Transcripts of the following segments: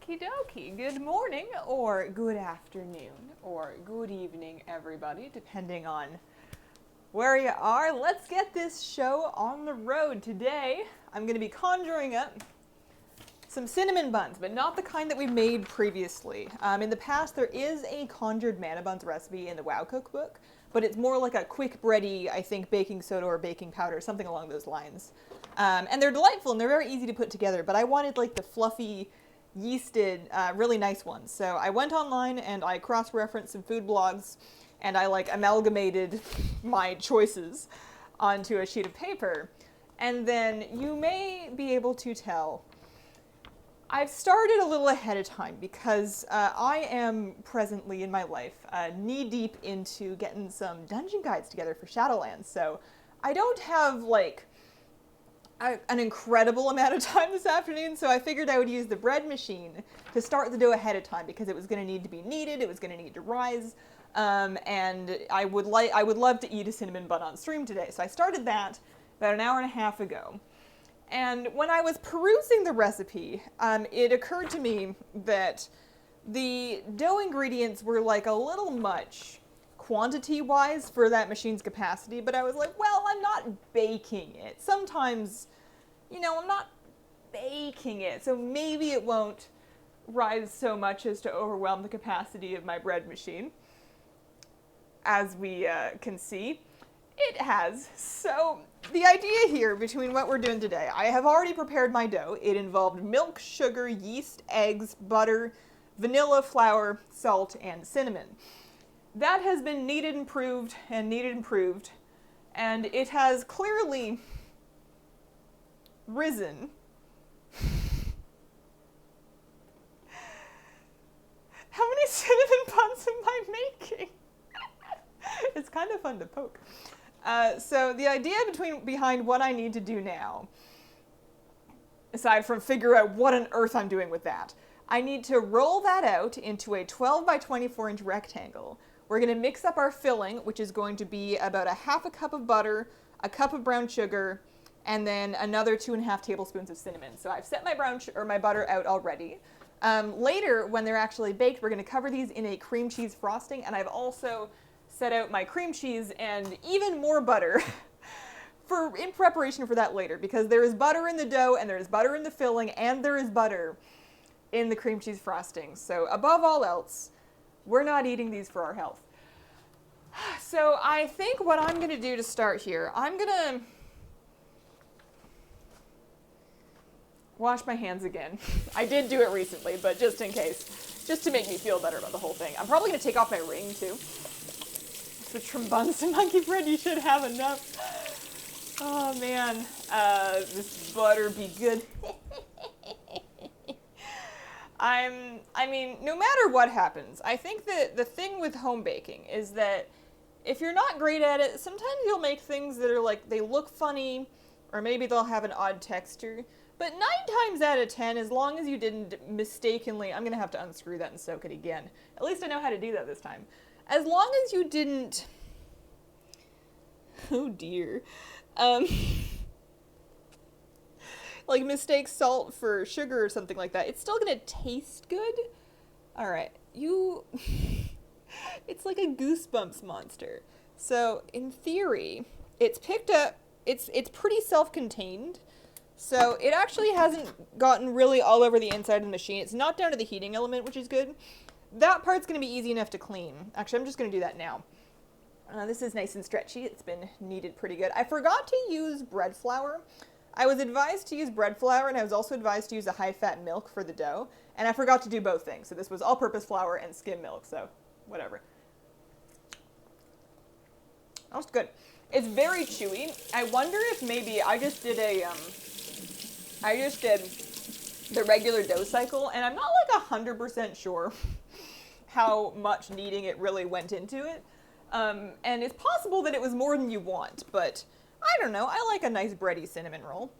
Okie dokie. Good morning, or good afternoon, or good evening, everybody, depending on where you are. Let's get this show on the road. Today, I'm going to be conjuring up some cinnamon buns, but not the kind that we made previously. In the past, there is a conjured manna buns recipe in the WoW cookbook, but it's more like a quick bready, I think, baking soda or baking powder, something along those lines. And they're delightful and they're very easy to put together, but I wanted like the fluffy, yeasted, really nice ones. So I went online and I cross-referenced some food blogs and I like amalgamated my choices onto a sheet of paper. And then you may be able to tell I've started a little ahead of time because I am presently in my life knee-deep into getting some dungeon guides together for Shadowlands. So I don't have like an incredible amount of time this afternoon, so I figured I would use the bread machine to start the dough ahead of time because it was going to need to be kneaded, it was going to need to rise, and I would love to eat a cinnamon bun on stream today. So I started that about an hour and a half ago. And when I was perusing the recipe, it occurred to me that the dough ingredients were like a little much quantity-wise for that machine's capacity, but I was like, well, I'm not baking it. Sometimes, you know, I'm not baking it, so maybe it won't rise so much as to overwhelm the capacity of my bread machine. As we can see, it has. So the idea here between what we're doing today, I have already prepared my dough. It involved milk, sugar, yeast, eggs, butter, vanilla, flour, salt, and cinnamon. That has been kneaded and proved, and it has clearly risen. How many cinnamon buns am I making? It's kind of fun to poke. So the idea behind what I need to do now, aside from figure out what on earth I'm doing with that, I need to roll that out into a 12 by 24 inch rectangle. We're going to mix up our filling, which is going to be about a half a cup of butter, a cup of brown sugar, and then another 2.5 tablespoons of cinnamon. So I've set my butter out already. Later, when they're actually baked, we're going to cover these in a cream cheese frosting, and I've also set out my cream cheese and even more butter in preparation for that later, because there is butter in the dough, and there is butter in the filling, and there is butter in the cream cheese frosting. So above all else, we're not eating these for our health. So I think what I'm going to do to start here, I'm going to wash my hands again. I did do it recently, but just in case, just to make me feel better about the whole thing. I'm probably going to take off my ring too. For Trumbuns and monkey bread, you should have enough. Oh man, this butter be good. I mean, no matter what happens, I think that the thing with home baking is that if you're not great at it, sometimes you'll make things that are like, they look funny, or maybe they'll have an odd texture. But 9 times out of 10, as long as you didn't mistakenly, I'm going to have to unscrew that and soak it again. At least I know how to do that this time. As long as you didn't, oh dear, like mistake salt for sugar or something like that, it's still going to taste good. All right, it's like a Goosebumps monster. So in theory, it's picked up, it's pretty self-contained. So it actually hasn't gotten really all over the inside of the machine. It's not down to the heating element, which is good. That part's going to be easy enough to clean. Actually, I'm just going to do that now. This is nice and stretchy. It's been kneaded pretty good. I forgot to use bread flour. I was advised to use bread flour, and I was also advised to use a high-fat milk for the dough, and I forgot to do both things. So this was all-purpose flour and skim milk, so whatever. That's good. It's very chewy. I wonder if maybe I just did the regular dough cycle, and I'm not like 100% sure how much kneading it really went into it. And it's possible that it was more than you want, but I don't know. I like a nice bready cinnamon roll.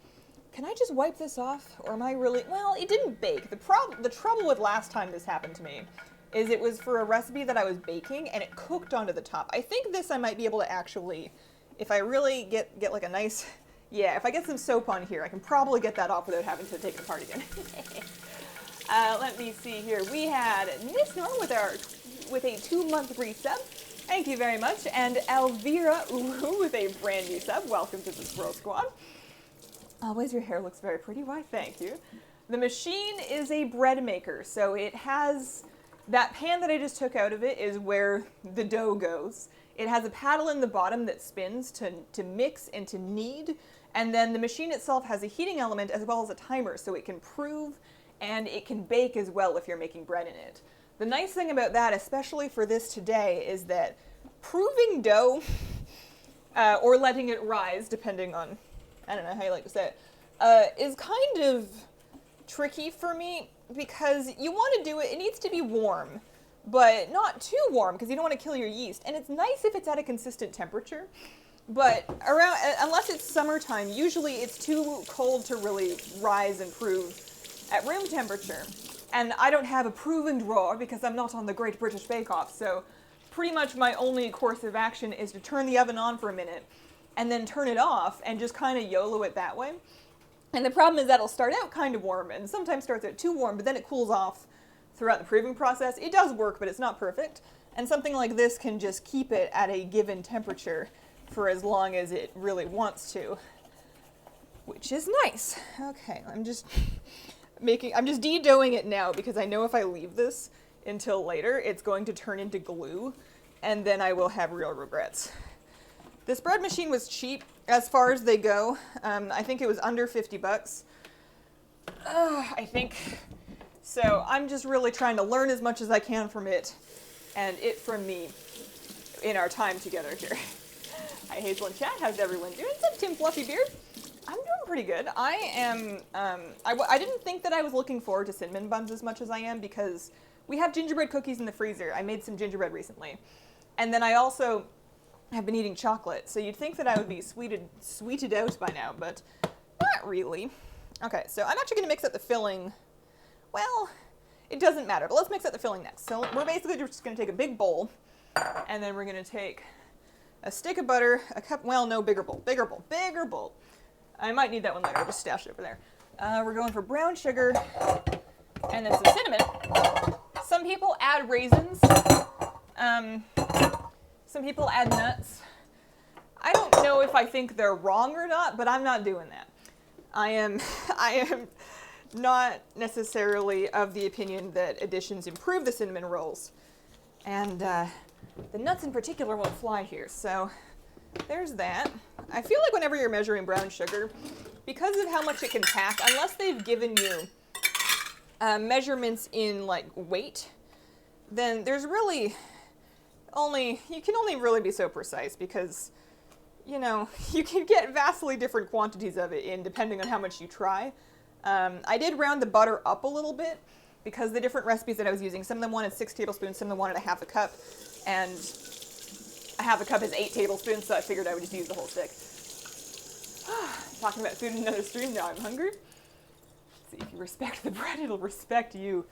Can I just wipe this off, or am I really... Well, it didn't bake. The trouble with last time this happened to me is it was for a recipe that I was baking, and it cooked onto the top. I think this I might be able to actually, if I really get like a nice... Yeah, if I get some soap on here, I can probably get that off without having to take it apart again. Let me see here. We had Nisnor with a 2-month resub. Thank you very much. And Elvira with a brand new sub. Welcome to the Squirrel Squad. Always your hair looks very pretty. Why, thank you. The machine is a bread maker, so it has that pan that I just took out of it is where the dough goes. It has a paddle in the bottom that spins to mix and to knead, and then the machine itself has a heating element as well as a timer, so it can prove and it can bake as well if you're making bread in it. The nice thing about that, especially for this today, is that proving dough, or letting it rise, depending on, I don't know how you like to say it, is kind of tricky for me because you want to do it, it needs to be warm, but not too warm because you don't want to kill your yeast. And it's nice if it's at a consistent temperature, but around, unless it's summertime, usually it's too cold to really rise and prove at room temperature. And I don't have a proven drawer because I'm not on the Great British Bake Off, so pretty much my only course of action is to turn the oven on for a minute and then turn it off and just kind of YOLO it that way. And the problem is that it'll start out kind of warm and sometimes starts out too warm, but then it cools off throughout the proving process. It does work, but it's not perfect. And something like this can just keep it at a given temperature for as long as it really wants to, which is nice. Okay, I'm just de-doughing it now because I know if I leave this until later, it's going to turn into glue and then I will have real regrets. This bread machine was cheap as far as they go. I think it was under 50 bucks. I think. So I'm just really trying to learn as much as I can from it and it from me in our time together here. Hi Hazel and chat, how's everyone doing? What's up Tim Fluffy Beard? I'm doing pretty good. I am, I didn't think that I was looking forward to cinnamon buns as much as I am because we have gingerbread cookies in the freezer. I made some gingerbread recently. And then I also have been eating chocolate, so you'd think that I would be sweeted out by now, but not really. Okay, so I'm actually going to mix up the filling. Well, it doesn't matter, but let's mix up the filling next. So we're basically just going to take a big bowl, and then we're going to take a stick of butter, a cup, well, no, bigger bowl. I might need that one later, I'll just stash it over there. We're going for brown sugar, and then some cinnamon. Some people add raisins. Some people add nuts. I don't know if I think they're wrong or not, but I'm not doing that. I am not necessarily of the opinion that additions improve the cinnamon rolls. And the nuts in particular won't fly here, so there's that. I feel like whenever you're measuring brown sugar, because of how much it can pack, unless they've given you measurements in like weight, then there's really you can only really be so precise because, you know, you can get vastly different quantities of it in depending on how much you try. I did round the butter up a little bit because the different recipes that I was using, some of them wanted 6 tablespoons, some of them wanted a half a cup, and a half a cup is 8 tablespoons, so I figured I would just use the whole stick. Talking about food in another stream, now I'm hungry. Let's see, if you respect the bread, it'll respect you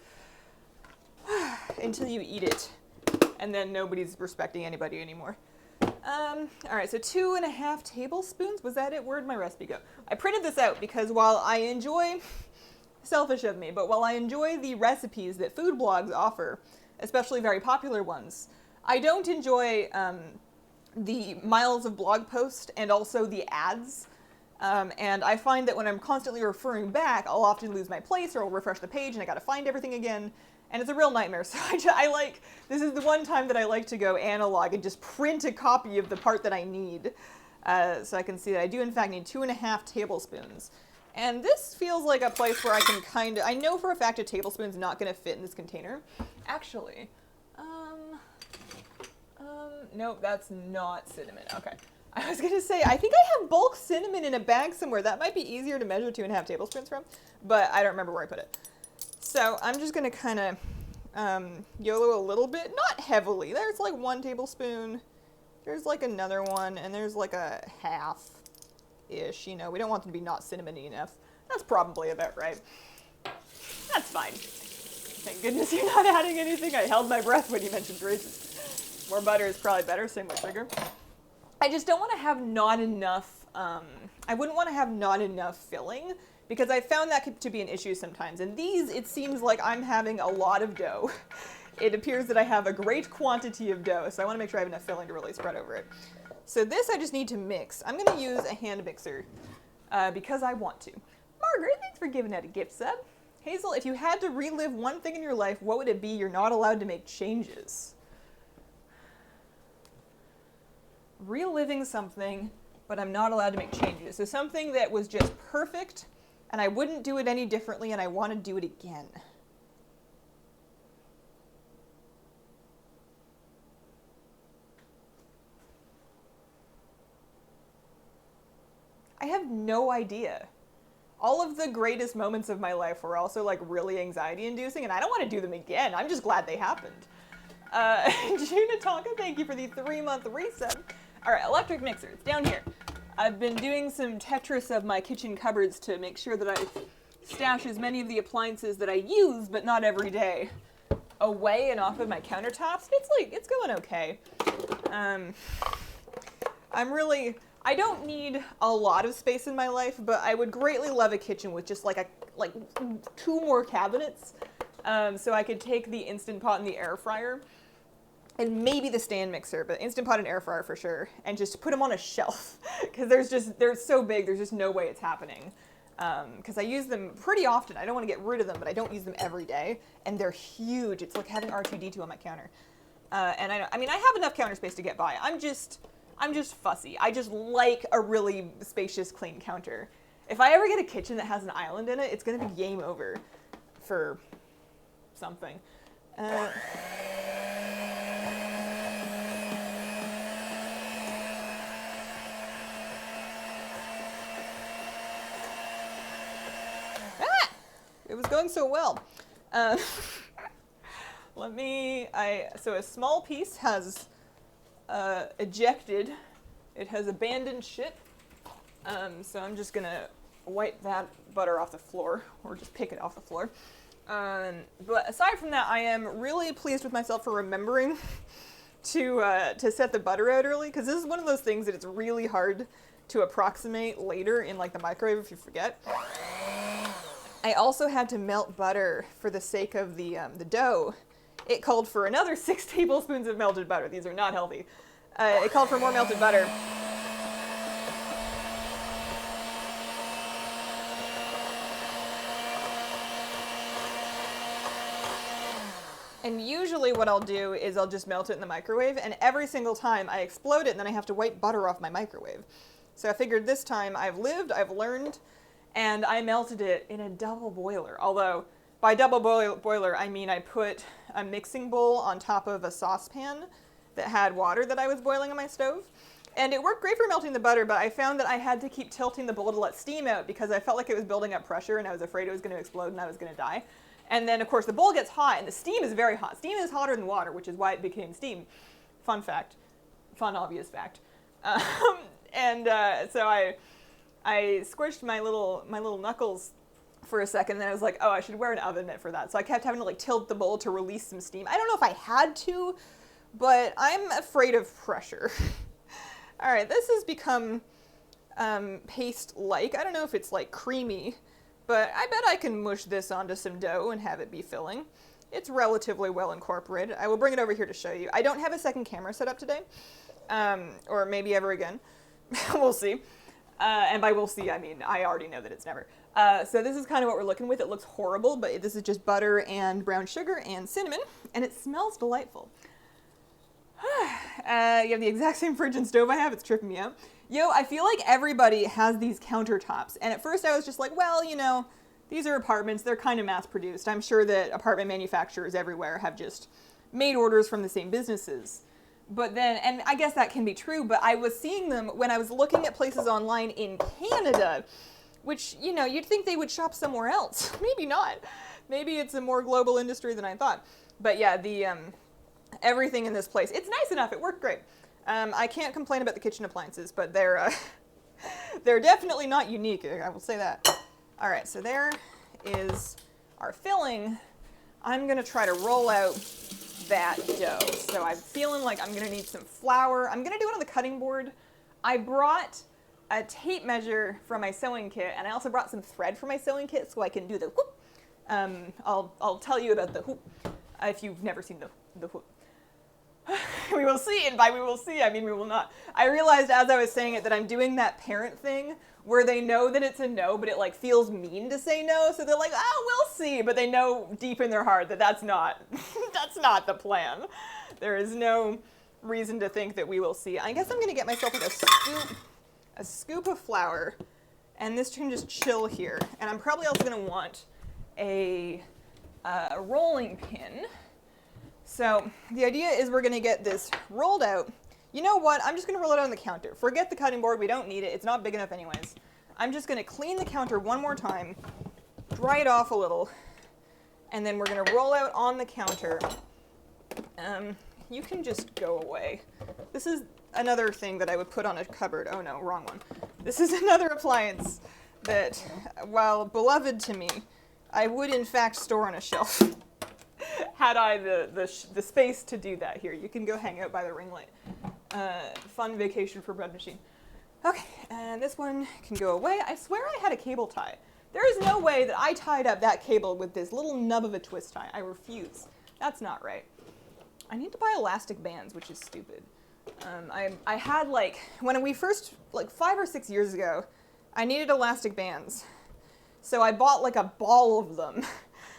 until you eat it. And then nobody's respecting anybody anymore. All right, so 2.5 tablespoons. Was that it? Where'd my recipe go? I printed this out because while I enjoy, selfish of me, but while I enjoy the recipes that food blogs offer, especially very popular ones, I don't enjoy the miles of blog posts and also the ads. And I find that when I'm constantly referring back, I'll often lose my place or I'll refresh the page and I gotta find everything again. And it's a real nightmare, so this is the one time that I like to go analog and just print a copy of the part that I need. So I can see that I do in fact need 2.5 tablespoons. And this feels like a place where I can I know for a fact a tablespoon's not gonna fit in this container. Actually, nope, that's not cinnamon, okay. I was gonna say, I think I have bulk cinnamon in a bag somewhere. That might be easier to measure 2.5 tablespoons from, but I don't remember where I put it. So I'm just going to kind of YOLO a little bit, not heavily. There's like 1 tablespoon, there's like another one, and there's like a half-ish, you know. We don't want them to be not cinnamony enough. That's probably about right. That's fine. Thank goodness you're not adding anything. I held my breath when you mentioned raisins. More butter is probably better, same with sugar. I just don't want to have not enough, I wouldn't want to have not enough filling, because I found that to be an issue sometimes. And these, it seems like I'm having a lot of dough. It appears that I have a great quantity of dough, so I want to make sure I have enough filling to really spread over it. So this I just need to mix. I'm going to use a hand mixer because I want to. Margaret, thanks for giving out a gift sub. Hazel, if you had to relive one thing in your life, what would it be? You're not allowed to make changes. Reliving something, but I'm not allowed to make changes. So something that was just perfect, and I wouldn't do it any differently, and I want to do it again. I have no idea. All of the greatest moments of my life were also like really anxiety inducing, and I don't want to do them again. I'm just glad they happened. Junatonka, thank you for the 3-month reset. All right, electric mixer, it's down here. I've been doing some Tetris of my kitchen cupboards to make sure that I stash as many of the appliances that I use, but not every day, away and off of my countertops. It's going okay. I don't need a lot of space in my life, but I would greatly love a kitchen with just like 2 more cabinets, so I could take the Instant Pot and the air fryer, and maybe the stand mixer, but Instant Pot and air fryer for sure, and just put them on a shelf, because they're so big, there's just no way it's happening. Because I use them pretty often. I don't want to get rid of them, but I don't use them every day, and they're huge. It's like having R2-D2 on my counter. And I mean, I have enough counter space to get by. I'm just fussy. I just like a really spacious, clean counter. If I ever get a kitchen that has an island in it, it's going to be game over for something. It was going so well. So a small piece has ejected. It has abandoned ship. So I'm just gonna wipe that butter off the floor, or just pick it off the floor. But aside from that, I am really pleased with myself for remembering to set the butter out early, because this is one of those things that it's really hard to approximate later in like the microwave if you forget. I also had to melt butter for the sake of the dough. It called for another 6 tablespoons of melted butter. These are not healthy. It called for more melted butter. And usually what I'll do is I'll just melt it in the microwave, and every single time I explode it, and then I have to wipe butter off my microwave. So I figured this time I've lived, I've learned, and I melted it in a double boiler. Although, by double boiler, I mean I put a mixing bowl on top of a saucepan that had water that I was boiling on my stove. And it worked great for melting the butter, but I found that I had to keep tilting the bowl to let steam out because I felt like it was building up pressure and I was afraid it was going to explode and I was going to die. And then, of course, the bowl gets hot and the steam is very hot. Steam is hotter than water, which is why it became steam. Fun fact. Fun, obvious fact. So I squished my little knuckles for a second, and then I was like, oh, I should wear an oven mitt for that. So I kept having to like tilt the bowl to release some steam. I don't know if I had to, but I'm afraid of pressure. All right, this has become paste-like. I don't know if it's like creamy, but I bet I can mush this onto some dough and have it be filling. It's relatively well incorporated. I will bring it over here to show you. I don't have a second camera set up today, or maybe ever again. We'll see. And by we'll see, I mean, I already know that it's never. So this is kind of what we're looking with. It looks horrible, but this is just butter and brown sugar and cinnamon, and it smells delightful. You have the exact same fridge and stove I have. It's tripping me out. Yo, I feel like everybody has these countertops. And at first I was just like, well, you know, these are apartments. They're kind of mass-produced. I'm sure that apartment manufacturers everywhere have just made orders from the same businesses. But then, and I guess that can be true, but I was seeing them when I was looking at places online in Canada, which, you know, you'd think they would shop somewhere else. Maybe not. Maybe it's a more global industry than I thought. But yeah, the everything in this place, it's nice enough. It worked great. I can't complain about the kitchen appliances, but they're definitely not unique. I will say that. All right, so there is our filling. I'm going to try to roll out that dough. So I'm feeling like I'm going to need some flour. I'm going to do it on the cutting board. I brought a tape measure from my sewing kit, and I also brought some thread from my sewing kit so I can do the whoop. I'll tell you about the whoop if you've never seen the whoop. We will see, and by we will see, I mean we will not. I realized as I was saying it that I'm doing that parent thing where they know that it's a no, but it like feels mean to say no, so they're like, oh, we'll see, but they know deep in their heart that that's not the plan. There is no reason to think that we will see. I guess I'm gonna get myself like a scoop of flour, and this can just chill here. And I'm probably also gonna want a rolling pin. So the idea is we're gonna get this rolled out. You know what? I'm just gonna roll it out on the counter. Forget the cutting board, we don't need it. It's not big enough anyways. I'm just gonna clean the counter one more time, dry it off a little, and then we're gonna roll out on the counter. You can just go away. This is another thing that I would put on a cupboard. Oh no, wrong one. This is another appliance that, while beloved to me, I would in fact store on a shelf. Had I the space to do that. Here, you can go hang out by the ring light. Fun vacation for bread machine. Okay, and this one can go away. I swear I had a cable tie. There is no way that I tied up that cable with this little nub of a twist tie. I refuse. That's not right. I need to buy elastic bands, which is stupid. I had like, when we first, like 5 or 6 years ago, I needed elastic bands. So I bought like a ball of them.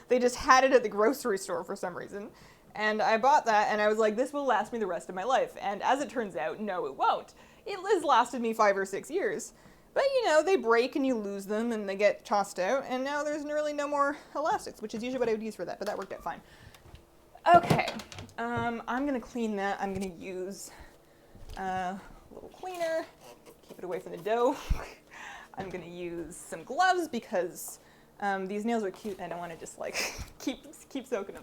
They just had it at the grocery store for some reason. And I bought that and I was like, this will last me the rest of my life. And as it turns out, no, it won't. It has lasted me 5 or 6 years. But you know, they break and you lose them and they get tossed out. And now there's really no more elastics, which is usually what I would use for that, but that worked out fine. Okay, I'm gonna clean that. I'm gonna use a little cleaner, keep it away from the dough. I'm gonna use some gloves because these nails are cute and I don't wanna just like keep soaking them.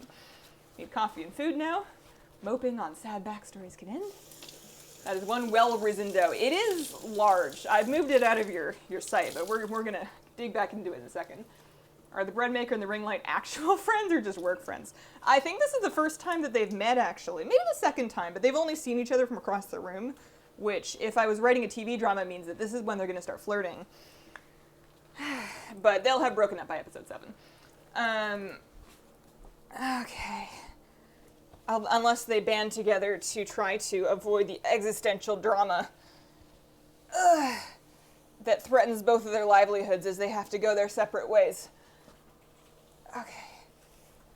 Need coffee and food now. Moping on sad backstories can end. That is one well-risen dough. It is large. I've moved it out of your sight, but we're gonna dig back into it in a second. Are the bread maker and the ring light actual friends or just work friends? I think this is the first time that they've met, actually. Maybe the second time, but they've only seen each other from across the room, which, if I was writing a TV drama, means that this is when they're going to start flirting. But they'll have broken up by episode 7. Okay. Unless they band together to try to avoid the existential drama that threatens both of their livelihoods as they have to go their separate ways. Okay,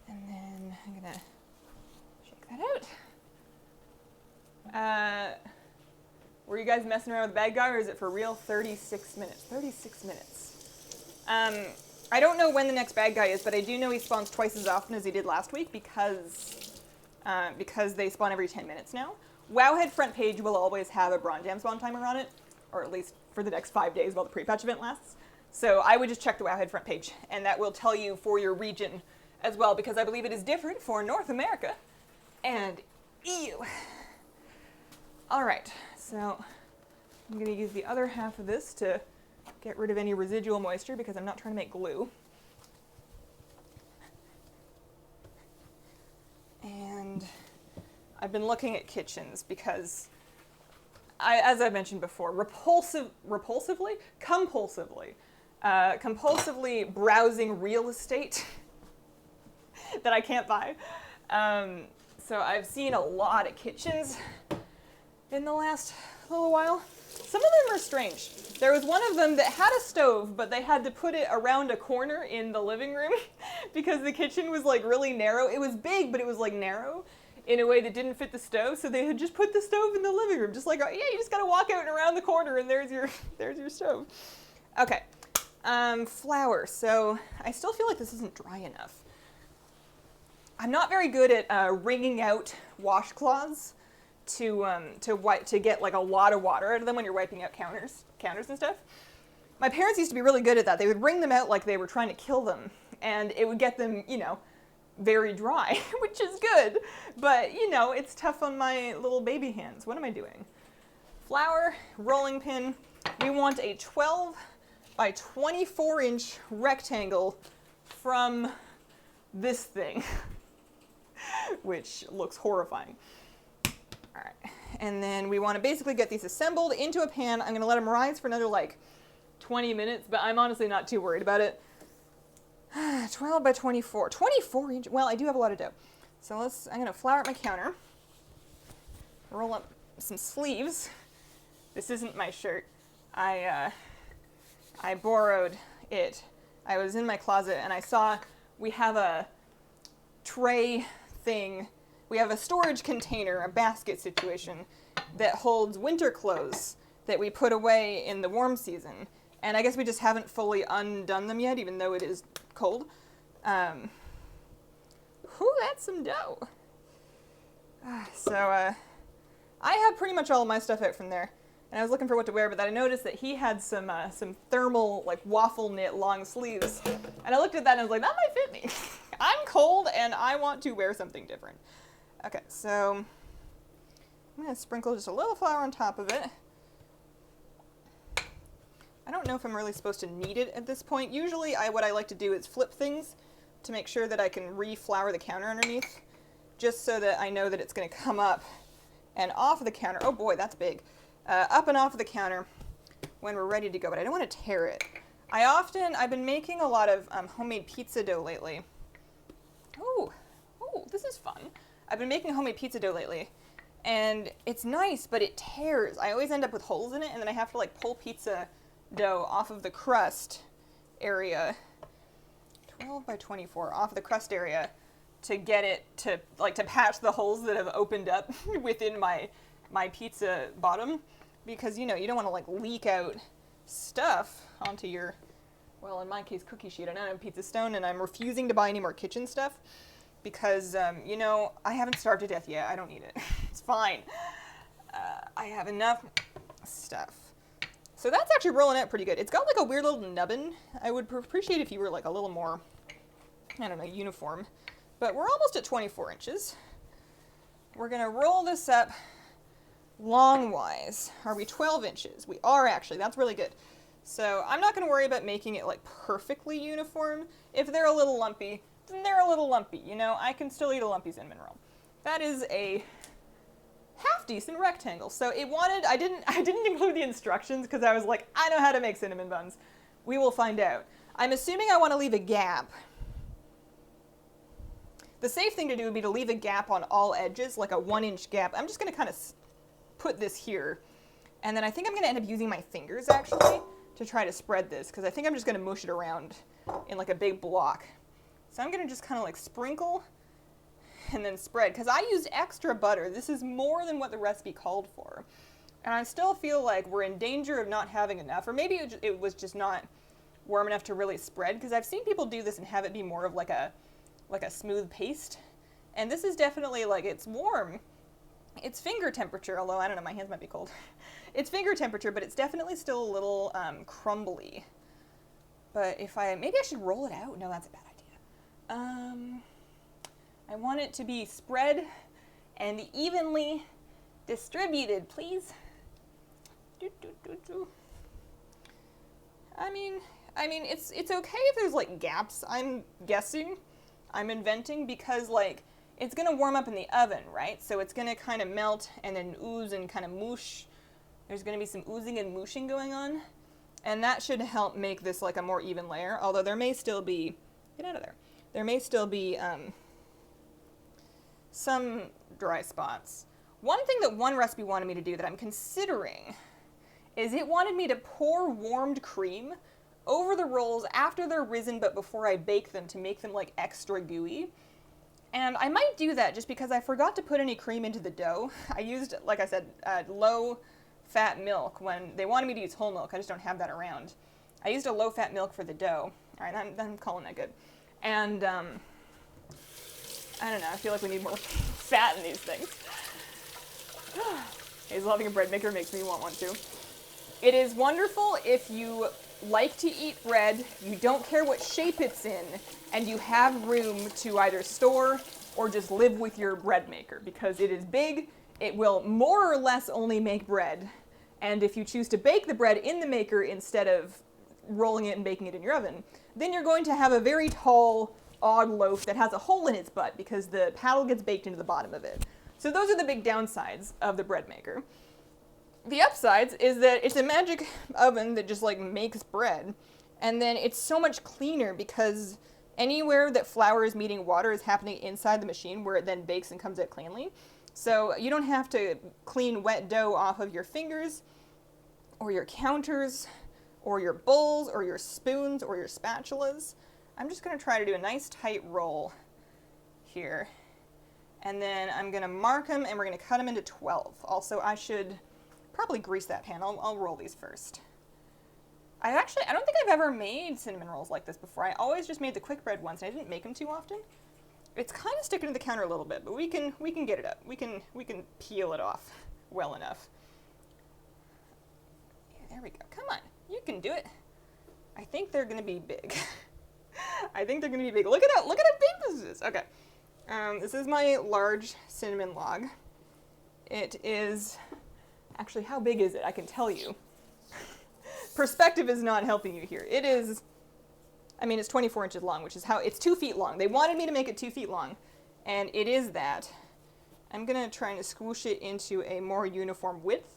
and then I'm gonna shake that out. Were you guys messing around with the bad guy, or is it for real? 36 minutes. 36 minutes. I don't know when the next bad guy is, but I do know he spawns twice as often as he did last week because they spawn every 10 minutes now. Wowhead front page will always have a Bron Jam spawn timer on it, or at least for the next 5 days while the pre-patch event lasts. So I would just check the Wowhead front page, and that will tell you for your region as well, because I believe it is different for North America and EU. All right, so I'm going to use the other half of this to get rid of any residual moisture because I'm not trying to make glue. And I've been looking at kitchens because as I mentioned before, compulsively browsing real estate that I can't buy. So I've seen a lot of kitchens in the last little while. Some of them are strange. There was one of them that had a stove, but they had to put it around a corner in the living room because the kitchen was like really narrow. It was big, but it was like narrow in a way that didn't fit the stove, so they had just put the stove in the living room. Just like, yeah, you just gotta walk out and around the corner and there's your stove. Okay, flour. So I still feel like this isn't dry enough. I'm not very good at wringing out washcloths to get like a lot of water out of them when you're wiping out counters and stuff. My parents used to be really good at that. They would wring them out like they were trying to kill them, and it would get them, you know, very dry, which is good, but you know, it's tough on my little baby hands. What am I doing? Flour, rolling pin. We want a 12 by 24 inch rectangle from this thing, which looks horrifying. All right, And then we want to basically get these assembled into a pan. I'm going to let them rise for another like 20 minutes, but I'm honestly not too worried about it. 12 by 24. 24 inch. Well, I do have a lot of dough. So I'm going to flour out my counter. Roll up some sleeves. This isn't my shirt. I borrowed it. I was in my closet and I saw we have a tray thing. We have a storage container, a basket situation that holds winter clothes that we put away in the warm season. And I guess we just haven't fully undone them yet, even though it is cold. That's some dough. So I have pretty much all of my stuff out from there. And I was looking for what to wear, but then I noticed that he had some thermal, like, waffle knit long sleeves. And I looked at that and I was like, that might fit me. I'm cold and I want to wear something different. Okay, so I'm going to sprinkle just a little flour on top of it. I don't know if I'm really supposed to knead it at this point. Usually what I like to do is flip things to make sure that I can re-flour the counter underneath, just so that I know that it's going to come up and off of the counter. Oh boy, that's big. Up and off of the counter when we're ready to go, but I don't want to tear it. I've been making a lot of homemade pizza dough lately. Oh, this is fun. I've been making homemade pizza dough lately, and it's nice, but it tears. I always end up with holes in it, and then I have to like pull pizza dough off of the crust area, 12 by 24, off of the crust area to get it to patch the holes that have opened up within my pizza bottom, because you don't want to like leak out stuff onto your, well, in my case, cookie sheet. I don't have a pizza stone, and I'm refusing to buy any more kitchen stuff because I haven't starved to death yet. I don't need it. It's fine. I have enough stuff. So that's actually rolling out pretty good. It's got like a weird little nubbin. I would appreciate if you were like a little more, I don't know, uniform. But we're almost at 24 inches. We're going to roll this up long-wise. Are we 12 inches? We are actually. That's really good. So I'm not going to worry about making it like perfectly uniform. If they're a little lumpy, then they're a little lumpy. I can still eat a lumpy cinnamon roll. That is a half-decent rectangle. So I didn't include the instructions because I was like, I know how to make cinnamon buns. We will find out. I'm assuming I want to leave a gap. The safe thing to do would be to leave a gap on all edges, like a 1-inch gap. I'm just going to kind of put this here. And then I think I'm going to end up using my fingers, actually, to try to spread this, because I think I'm just going to mush it around in like a big block. So I'm going to just kind of like sprinkle and then spread, because I used extra butter. This is more than what the recipe called for. And I still feel like we're in danger of not having enough, or maybe it was just not warm enough to really spread, because I've seen people do this and have it be more of like a smooth paste. And this is definitely like, it's warm. It's finger temperature, although I don't know, my hands might be cold. It's finger temperature, but it's definitely still a little crumbly. But maybe I should roll it out. No, that's a bad idea. I want it to be spread and evenly distributed, please. I mean, it's okay if there's like gaps. I'm guessing, I'm inventing, because like it's gonna warm up in the oven, right? So it's gonna kind of melt and then ooze and kind of moosh. There's gonna be some oozing and mooshing going on, and that should help make this like a more even layer. Although there may still be, get out of there. There may still be some dry spots. One thing that one recipe wanted me to do that I'm considering is it wanted me to pour warmed cream over the rolls after they're risen but before I bake them to make them like extra gooey. And I might do that just because I forgot to put any cream into the dough. I used, like I said, low-fat milk when they wanted me to use whole milk. I just don't have that around. I used a low-fat milk for the dough. All right, I'm calling that good. And I don't know, I feel like we need more fat in these things. Hazel having a bread maker makes me want one too. It is wonderful if you like to eat bread, you don't care what shape it's in, and you have room to either store or just live with your bread maker, because it is big, it will more or less only make bread, and if you choose to bake the bread in the maker instead of rolling it and baking it in your oven, then you're going to have a very tall, odd loaf that has a hole in its butt because the paddle gets baked into the bottom of it. So those are the big downsides of the bread maker. The upsides is that it's a magic oven that just like makes bread, and then it's so much cleaner because anywhere that flour is meeting water is happening inside the machine where it then bakes and comes out cleanly. So you don't have to clean wet dough off of your fingers or your counters or your bowls or your spoons or your spatulas. I'm just going to try to do a nice tight roll here. And then I'm going to mark them and we're going to cut them into 12. Also, I should probably grease that pan. I'll roll these first. I don't think I've ever made cinnamon rolls like this before. I always just made the quick bread ones and I didn't make them too often. It's kind of sticking to the counter a little bit, but we can get it up. We can peel it off well enough. Yeah, there we go. Come on, you can do it. I think they're gonna be big. I think they're gonna be big. Look at how big this is. Okay, this is my large cinnamon log. It is actually, how big is it? I can tell you. Perspective is not helping you here. It is. I mean, it's 24 inches long, which is how, it's 2 feet long. They wanted me to make it 2 feet long, and it is that. I'm gonna try to squish it into a more uniform width.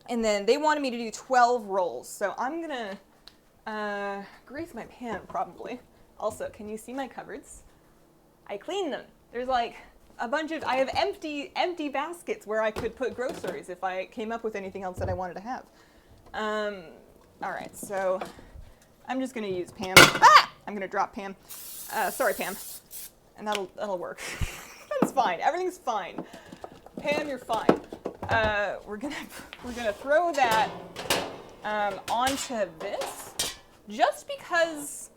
And then they wanted me to do 12 rolls, so I'm gonna grease my pan, probably. Also, can you see my cupboards? I cleaned them. There's like a bunch of, I have empty baskets where I could put groceries if I came up with anything else that I wanted to have. All right, so I'm just gonna use Pam. Ah! I'm gonna drop Pam. Sorry, Pam. And that'll work. That's fine. Everything's fine. Pam, you're fine. We're gonna throw that onto this, just because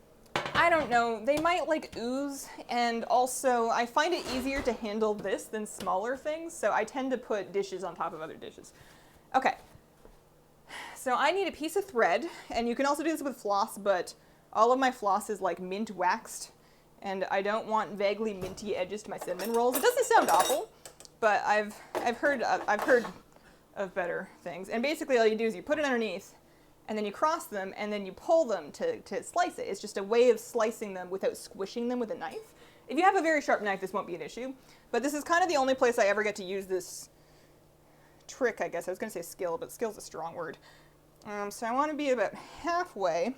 I don't know. They might like ooze, and also I find it easier to handle this than smaller things. So I tend to put dishes on top of other dishes. Okay. So I need a piece of thread, and you can also do this with floss, but all of my floss is like mint waxed, and I don't want vaguely minty edges to my cinnamon rolls. It doesn't sound awful, but I've heard of better things. And basically all you do is you put it underneath, and then you cross them, and then you pull them to slice it. It's just a way of slicing them without squishing them with a knife. If you have a very sharp knife, this won't be an issue, but this is kind of the only place I ever get to use this trick, I guess. I was going to say skill, but skill's a strong word. So I want to be about halfway.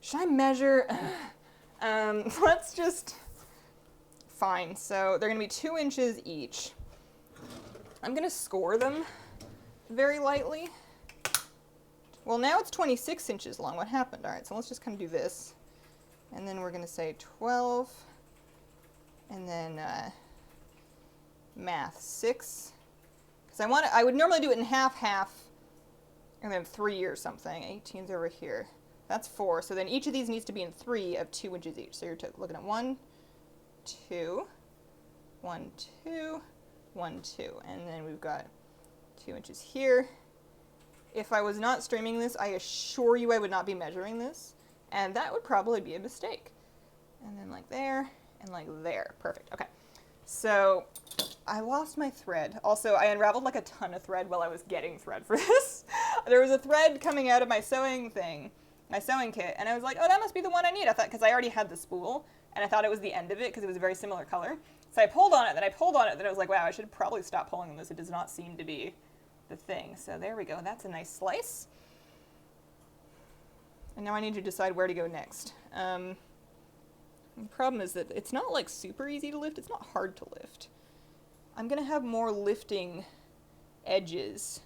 Should I measure? Let's just, fine. So they're going to be 2 inches each. I'm going to score them very lightly. Well, now it's 26 inches long. What happened? All right, so let's just kind of do this. And then we're going to say 12. And then math, 6. Because I would normally do it in half, and then 3 or something. 18's over here. That's 4. So then each of these needs to be in 3 of 2 inches each. So you're looking at 1, 2, 1, 2, 1, 2. And then we've got 2 inches here. If I was not streaming this, I assure you I would not be measuring this. And that would probably be a mistake. And then like there, and like there. Perfect. Okay. So I lost my thread. Also, I unraveled like a ton of thread while I was getting thread for this. There was a thread coming out of my sewing thing, my sewing kit, and I was like, oh, that must be the one I need. I thought, because I already had the spool, and I thought it was the end of it because it was a very similar color. So I pulled on it, then I was like, wow, I should probably stop pulling on this. It does not seem to be the thing. So there we go. That's a nice slice. And now I need to decide where to go next. The problem is that it's not like super easy to lift. It's not hard to lift. I'm going to have more lifting edges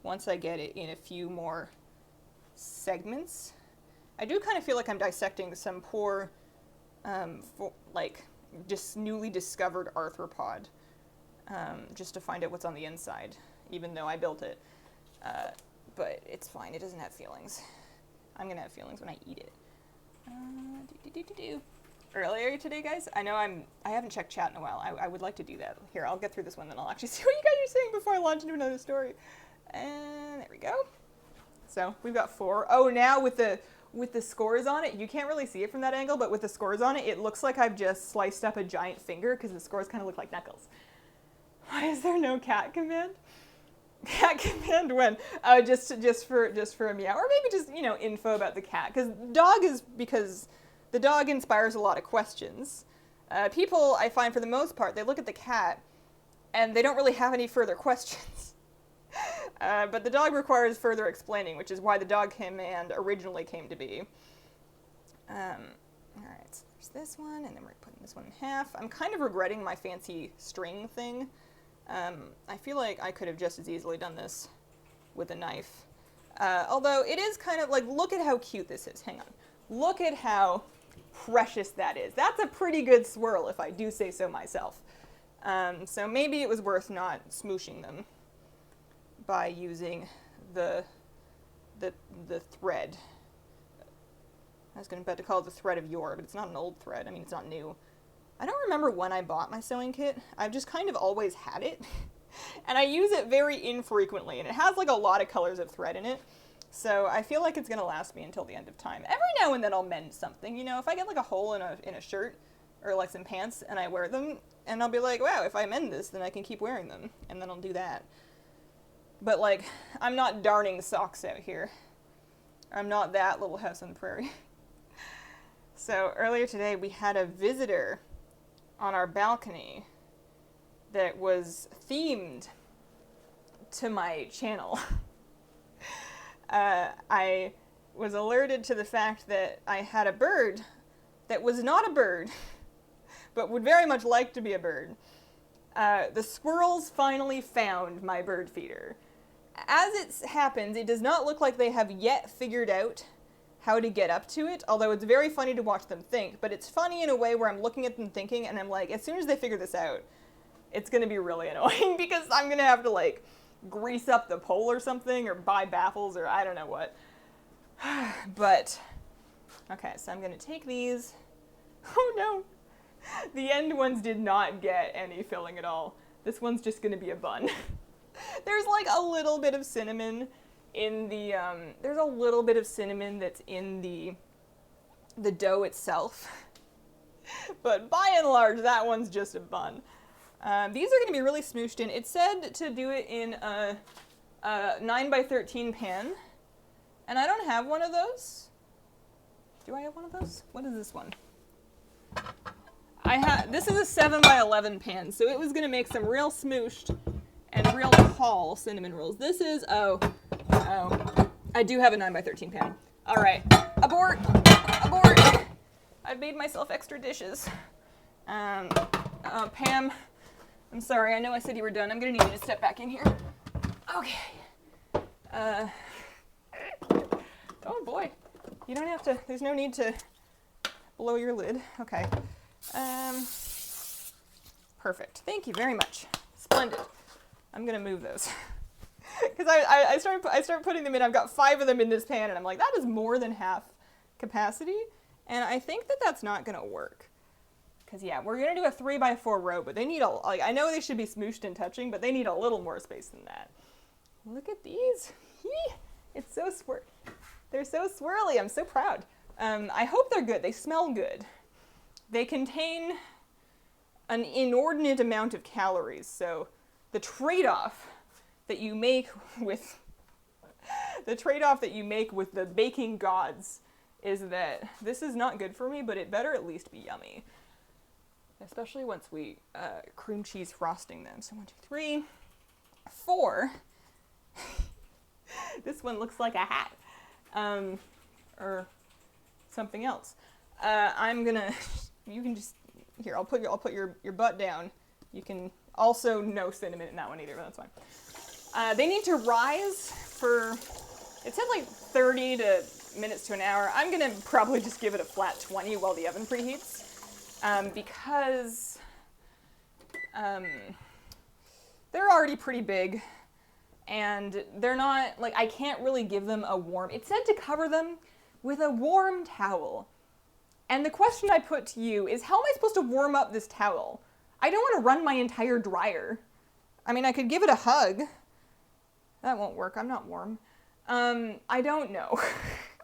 once I get it in a few more segments. I do kind of feel like I'm dissecting some poor, just newly discovered arthropod, just to find out what's on the inside, even though I built it. But it's fine. It doesn't have feelings. I'm going to have feelings when I eat it. Earlier today, guys, I know I haven't checked chat in a while. I would like to do that. Here, I'll get through this one, then I'll actually see what you guys are saying before I launch into another story. And there we go. So we've got 4. Oh, now with the scores on it, you can't really see it from that angle, but with the scores on it, it looks like I've just sliced up a giant finger because the scores kind of look like knuckles. Why is there no cat command? Cat command when? Just for a meow, or maybe just info about the cat, because the dog inspires a lot of questions. People, I find, for the most part, they look at the cat and they don't really have any further questions. But the dog requires further explaining, which is why the dog command originally came to be. Alright, so there's this one, and then we're putting this one in half. I'm kind of regretting my fancy string thing. I feel like I could have just as easily done this with a knife. Although it is kind of like, look at how cute this is. Hang on. Look at how precious that is. That's a pretty good swirl, if I do say so myself. So maybe it was worth not smooshing them by using the thread. I was about to call it the thread of yore, but it's not an old thread. I mean, it's not new. I don't remember when I bought my sewing kit. I've just kind of always had it. And I use it very infrequently, and it has like a lot of colors of thread in it. So I feel like it's going to last me until the end of time. Every now and then I'll mend something. You know, if I get like a hole in a shirt or like some pants and I wear them, and I'll be like, wow, if I mend this, then I can keep wearing them. And then I'll do that. But like, I'm not darning socks out here. I'm not that Little House on the Prairie. So earlier today we had a visitor on our balcony that was themed to my channel. I was alerted to the fact that I had a bird that was not a bird, but would very much like to be a bird. The squirrels finally found my bird feeder. As it happens, it does not look like they have yet figured out how to get up to it, although it's very funny to watch them think, but it's funny in a way where I'm looking at them thinking, and I'm like, as soon as they figure this out, it's going to be really annoying, because I'm going to have to, like, grease up the pole or something, or buy baffles, or I don't know what. But, okay, so I'm going to take these. Oh no! The end ones did not get any filling at all. This one's just going to be a bun. There's, like, a little bit of cinnamon in the, there's a little bit of cinnamon that's in the dough itself. But by and large, that one's just a bun. These are going to be really smooshed in. It said to do it in a 9x13 pan, and I don't have one of those. Do I have one of those? What is this one? This is a 7x11 pan, so it was going to make some real smooshed and real tall cinnamon rolls. This is, I do have a 9x13 pan. All right, abort, abort. I've made myself extra dishes. Pam, I'm sorry, I know I said you were done. I'm gonna need you to step back in here. Okay. Oh boy, you don't have to, there's no need to blow your lid. Okay. Perfect, thank you very much. Splendid. I'm gonna move those. Because I started putting them in. I've got 5 of them in this pan, and I'm like, that is more than half capacity, and I think that that's not gonna work. Because yeah, we're gonna do a 3x4 row, but they need like, I know they should be smooshed and touching, but they need a little more space than that. Look at these. It's so they're so swirly. I'm so proud. I hope they're good. They smell good. They contain an inordinate amount of calories, so the trade-off that you make with the baking gods is that this is not good for me, but it better at least be yummy. Especially once we cream cheese frosting them. So 1, 2, 3, 4. This one looks like a hat, or something else. I'm gonna. You can just here. I'll put your butt down. You can also no cinnamon in that one either, but that's fine. They need to rise for, it said like 30 minutes to an hour. I'm gonna probably just give it a flat 20 while the oven preheats, because they're already pretty big, and they're not, like, I can't really give them a warm, it said to cover them with a warm towel. And the question I put to you is, how am I supposed to warm up this towel? I don't want to run my entire dryer. I mean, I could give it a hug. That won't work. I'm not warm. I don't know.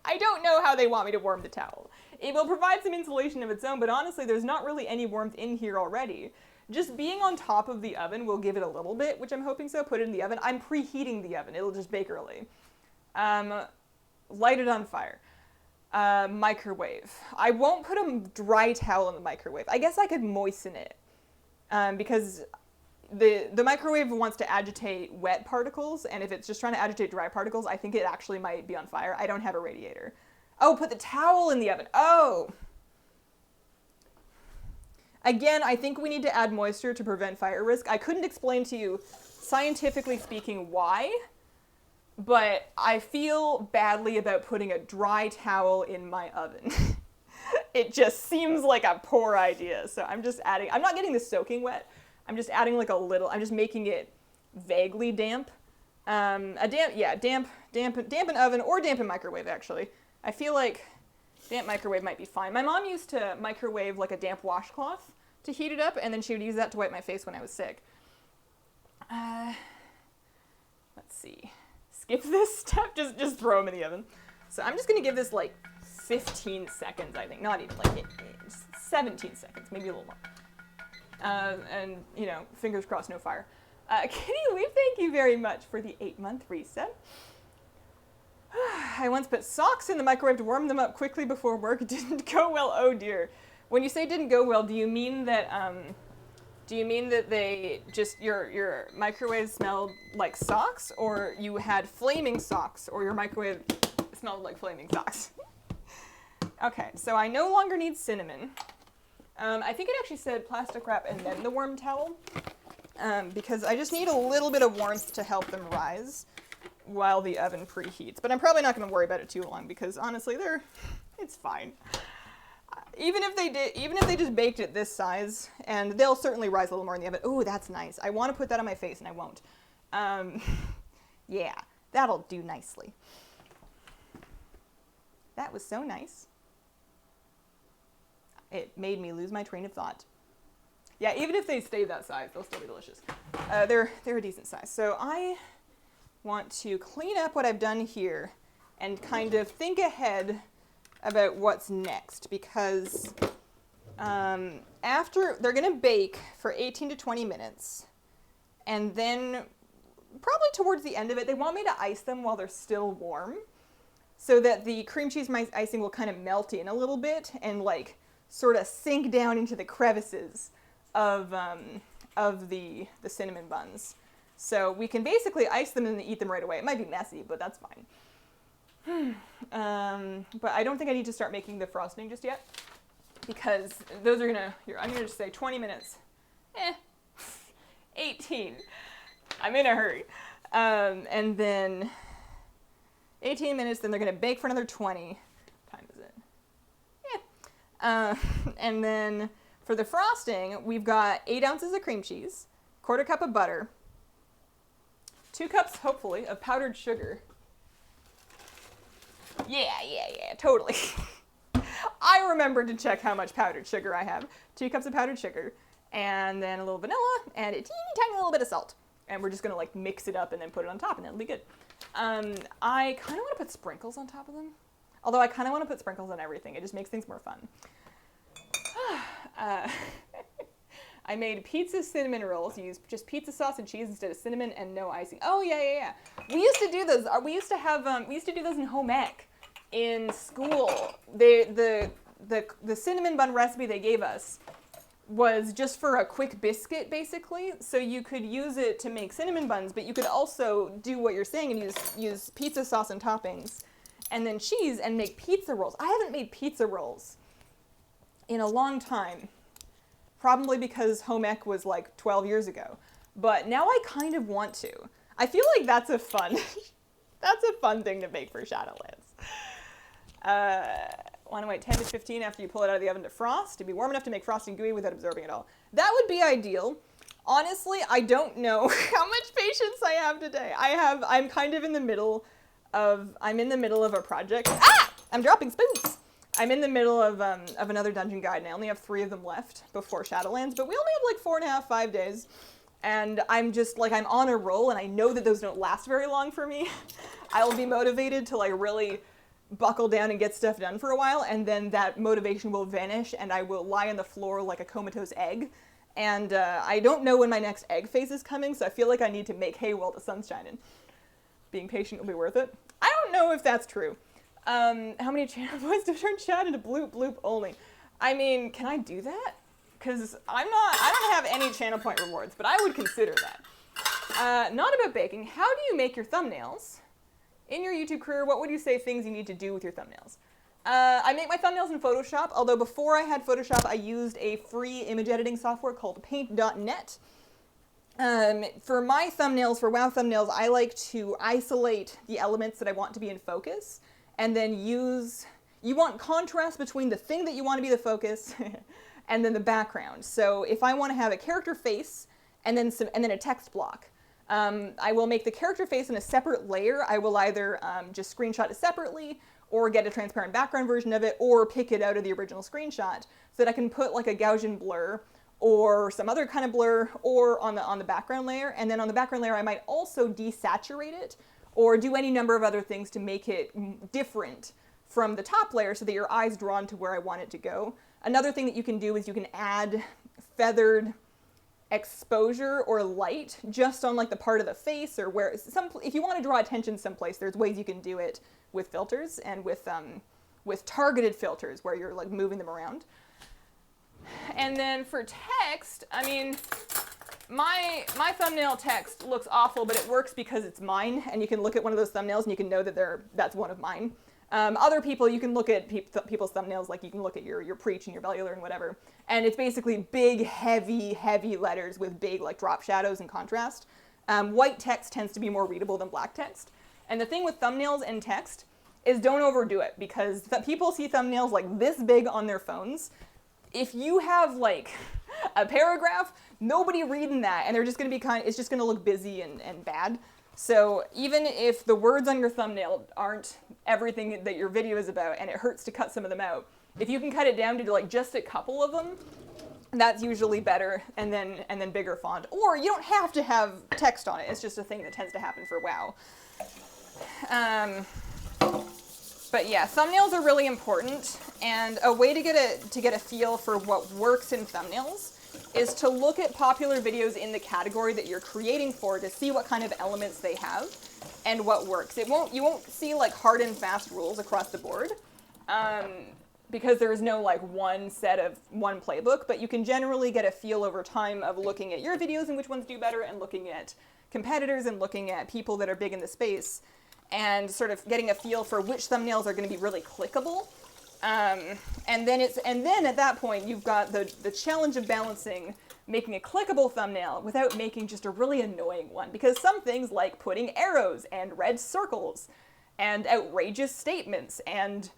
I don't know how they want me to warm the towel. It will provide some insulation of its own, but honestly, there's not really any warmth in here already. Just being on top of the oven will give it a little bit, which I'm hoping so. Put it in the oven. I'm preheating the oven. It'll just bake early. Light it on fire. Microwave. I won't put a dry towel in the microwave. I guess I could moisten it. Because the microwave wants to agitate wet particles, and if it's just trying to agitate dry particles, I think it actually might be on fire. I don't have a radiator. Oh, put the towel in the oven. Oh! Again, I think we need to add moisture to prevent fire risk. I couldn't explain to you, scientifically speaking, why, but I feel badly about putting a dry towel in my oven. It just seems like a poor idea, so I'm just adding, I'm not getting the soaking wet, I'm just adding like a little, I'm just making it vaguely damp. Damp in oven or damp in microwave, actually. I feel like damp microwave might be fine. My mom used to microwave like a damp washcloth to heat it up, and then she would use that to wipe my face when I was sick. Let's see. Skip this step, just throw them in the oven. So I'm just gonna give this like 15 seconds, I think. Not even, like 17 seconds, maybe a little more. And, you know, fingers crossed, no fire. Kitty Lee, thank you very much for the 8-month reset. I once put socks in the microwave to warm them up quickly before work. It didn't go well. Oh dear. When you say didn't go well, do you mean that they just, your microwave smelled like socks, or you had flaming socks, or your microwave smelled like flaming socks? Okay, so I no longer need cinnamon. I think it actually said plastic wrap and then the warm towel, because I just need a little bit of warmth to help them rise while the oven preheats. But I'm probably not going to worry about it too long, because honestly, it's fine. Even if they just baked it this size, and they'll certainly rise a little more in the oven. Ooh, that's nice. I want to put that on my face, and I won't. Yeah, that'll do nicely. That was so nice. It made me lose my train of thought. Yeah, even if they stay that size, they'll still be delicious. They're a decent size. So I want to clean up what I've done here and kind of think ahead about what's next, because after they're going to bake for 18 to 20 minutes, and then probably towards the end of it, they want me to ice them while they're still warm, so that the cream cheese icing will kind of melt in a little bit and like sort of sink down into the crevices of the cinnamon buns. So we can basically ice them and eat them right away. It might be messy, but that's fine. But I don't think I need to start making the frosting just yet, because those are I'm gonna just say 20 minutes. 18. I'm in a hurry. And then 18 minutes, then they're gonna bake for another 20. What time is it? And then for the frosting, we've got 8 ounces of cream cheese, 1/4 cup of butter, 2 cups, hopefully, of powdered sugar. Yeah, totally. I remembered to check how much powdered sugar I have. 2 cups of powdered sugar, and then a little vanilla, and a teeny tiny little bit of salt. And we're just gonna like mix it up and then put it on top, and that'll be good. I kind of want to put sprinkles on top of them. Although I kind of want to put sprinkles on everything. It just makes things more fun. I made pizza cinnamon rolls. Used just pizza sauce and cheese instead of cinnamon, and no icing. Oh yeah. We used to do those. We used to do those in home ec in school. The cinnamon bun recipe they gave us was just for a quick biscuit, basically. So you could use it to make cinnamon buns, but you could also do what you're saying and use pizza sauce and toppings, and then cheese, and make pizza rolls. I haven't made pizza rolls in a long time, probably because home ec was like 12 years ago. But now I kind of want to. I feel like that's a fun thing to make for Shadowlands. Want to wait 10 to 15 after you pull it out of the oven to frost to be warm enough to make frosting gooey without absorbing it all. That would be ideal. Honestly, I don't know how much patience I have today. I'm kind of in the middle of a project. I'm dropping spoons. I'm in the middle of another dungeon guide, and I only have 3 of them left before Shadowlands, but we only have like 4.5, 5 days. And I'm just like, I'm on a roll, and I know that those don't last very long for me. I'll be motivated to like really buckle down and get stuff done for a while, and then that motivation will vanish, and I will lie on the floor like a comatose egg. And I don't know when my next egg phase is coming, so I feel like I need to make hay while the sun's shining. Being patient will be worth it. I don't know if that's true. How many channel boys to turn chat into bloop bloop only? I mean, can I do that? because I don't have any channel point rewards, but I would consider that. Not about baking. How do you make your thumbnails? In your YouTube career, what would you say things you need to do with your thumbnails? I make my thumbnails in Photoshop, although before I had Photoshop, I used a free image editing software called Paint.net. For my thumbnails, for WoW thumbnails, I like to isolate the elements that I want to be in focus, and then you want contrast between the thing that you want to be the focus and then the background. So if I want to have a character face and then a text block, I will make the character face in a separate layer. I will either just screenshot it separately, or get a transparent background version of it, or pick it out of the original screenshot so that I can put like a Gaussian blur or some other kind of blur or on the background layer. And then on the background layer, I might also desaturate it or do any number of other things to make it different from the top layer so that your eye's drawn to where I want it to go. Another thing that you can do is you can add feathered exposure or light just on like the part of the face or where if you want to draw attention someplace, there's ways you can do it with filters and with targeted filters where you're like moving them around. And then for text, I mean, my thumbnail text looks awful, but it works because it's mine, and you can look at one of those thumbnails and you can know that that's one of mine. Other people, you can look at people's thumbnails, like you can look at your Preach and your Bellular and whatever, and it's basically big, heavy letters with big like drop shadows and contrast. White text tends to be more readable than black text. And the thing with thumbnails and text is don't overdo it, because people see thumbnails like this big on their phones. If you have like a paragraph, nobody reading that, and they're just going to be it's just going to look busy and bad. So even if the words on your thumbnail aren't everything that your video is about, and it hurts to cut some of them out, if you can cut it down to like just a couple of them, that's usually better, and then bigger font. Or you don't have to have text on it. It's just a thing that tends to happen for WoW. But yeah, thumbnails are really important, and a way to get a feel for what works in thumbnails is to look at popular videos in the category that you're creating for to see what kind of elements they have and what works. You won't see like hard and fast rules across the board, because there is no like one playbook, but you can generally get a feel over time of looking at your videos and which ones do better, and looking at competitors and looking at people that are big in the space, and sort of getting a feel for which thumbnails are going to be really clickable. And then at that point, you've got the challenge of balancing making a clickable thumbnail without making just a really annoying one. Because some things like putting arrows and red circles and outrageous statements and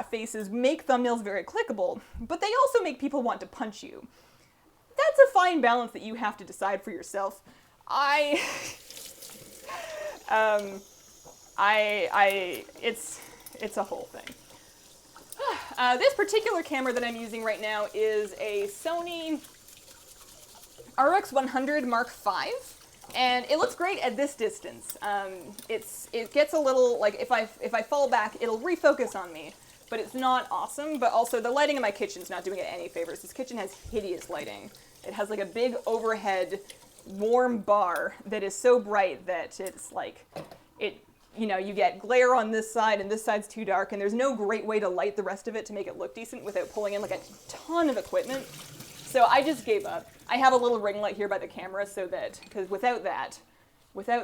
faces make thumbnails very clickable, but they also make people want to punch you. That's a fine balance that you have to decide for yourself. It's a whole thing. This particular camera that I'm using right now is a Sony RX100 Mark V, and it looks great at this distance. It gets a little, like, if I fall back, it'll refocus on me, but it's not awesome. But also the lighting in my kitchen's not doing it any favors. This kitchen has hideous lighting. It has like a big overhead warm bar that is so bright that it's like, you get glare on this side and this side's too dark, and there's no great way to light the rest of it to make it look decent without pulling in like a ton of equipment. So I just gave up. I have a little ring light here by the camera so that, because without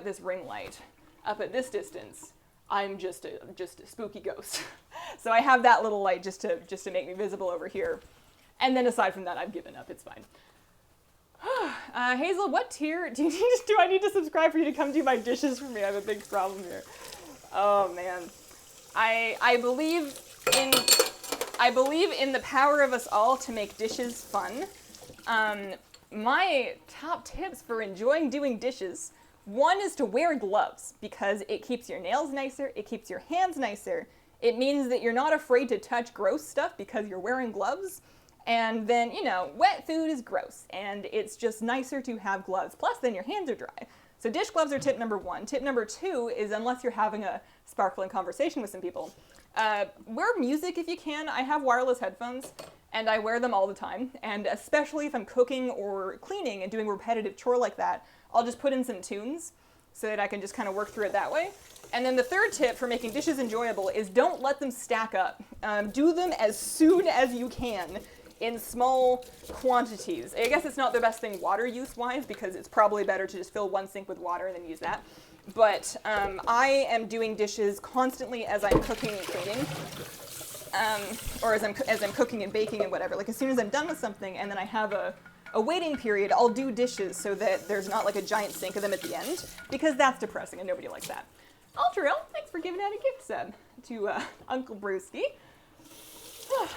this ring light up at this distance, I'm just a spooky ghost. So I have that little light just to make me visible over here. And then aside from that, I've given up. It's fine. Hazel, what tier do I need to subscribe for you to come do my dishes for me? I have a big problem here. Oh man, I believe in the power of us all to make dishes fun. My top tips for enjoying doing dishes: one is to wear gloves, because it keeps your nails nicer, it keeps your hands nicer. It means that you're not afraid to touch gross stuff because you're wearing gloves. And then, wet food is gross, and it's just nicer to have gloves. Plus, then your hands are dry. So dish gloves are tip number one. Tip number two is, unless you're having a sparkling conversation with some people, wear music if you can. I have wireless headphones, and I wear them all the time. And especially if I'm cooking or cleaning and doing repetitive chore like that, I'll just put in some tunes so that I can just kind of work through it that way. And then the third tip for making dishes enjoyable is don't let them stack up. Do them as soon as you can. in small quantities. I guess it's not the best thing water use-wise because it's probably better to just fill one sink with water and then use that. But I am doing dishes constantly as I'm cooking and cleaning, or as I'm cooking and baking and whatever. Like as soon as I'm done with something and then I have a waiting period, I'll do dishes so that there's not like a giant sink of them at the end, because that's depressing and nobody likes that. Ultrail, thanks for giving out a gift sub to Uncle Brewski.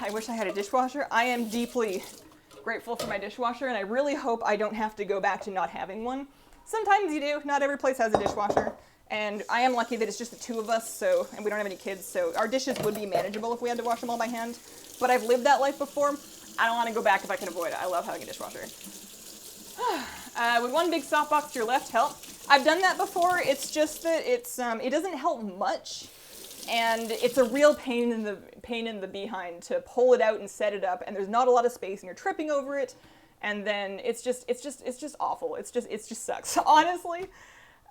I wish I had a dishwasher. I am deeply grateful for my dishwasher, and I really hope I don't have to go back to not having one. Sometimes you do. Not every place has a dishwasher, and I am lucky that it's just the two of us, and we don't have any kids, so our dishes would be manageable if we had to wash them all by hand. But I've lived that life before. I don't want to go back if I can avoid it. I love having a dishwasher. With one big softbox to your left, help. I've done that before. It's just that it doesn't help much, and it's a real pain in the behind to pull it out and set it up, and there's not a lot of space, and you're tripping over it, and then it's just awful. It just sucks. Honestly,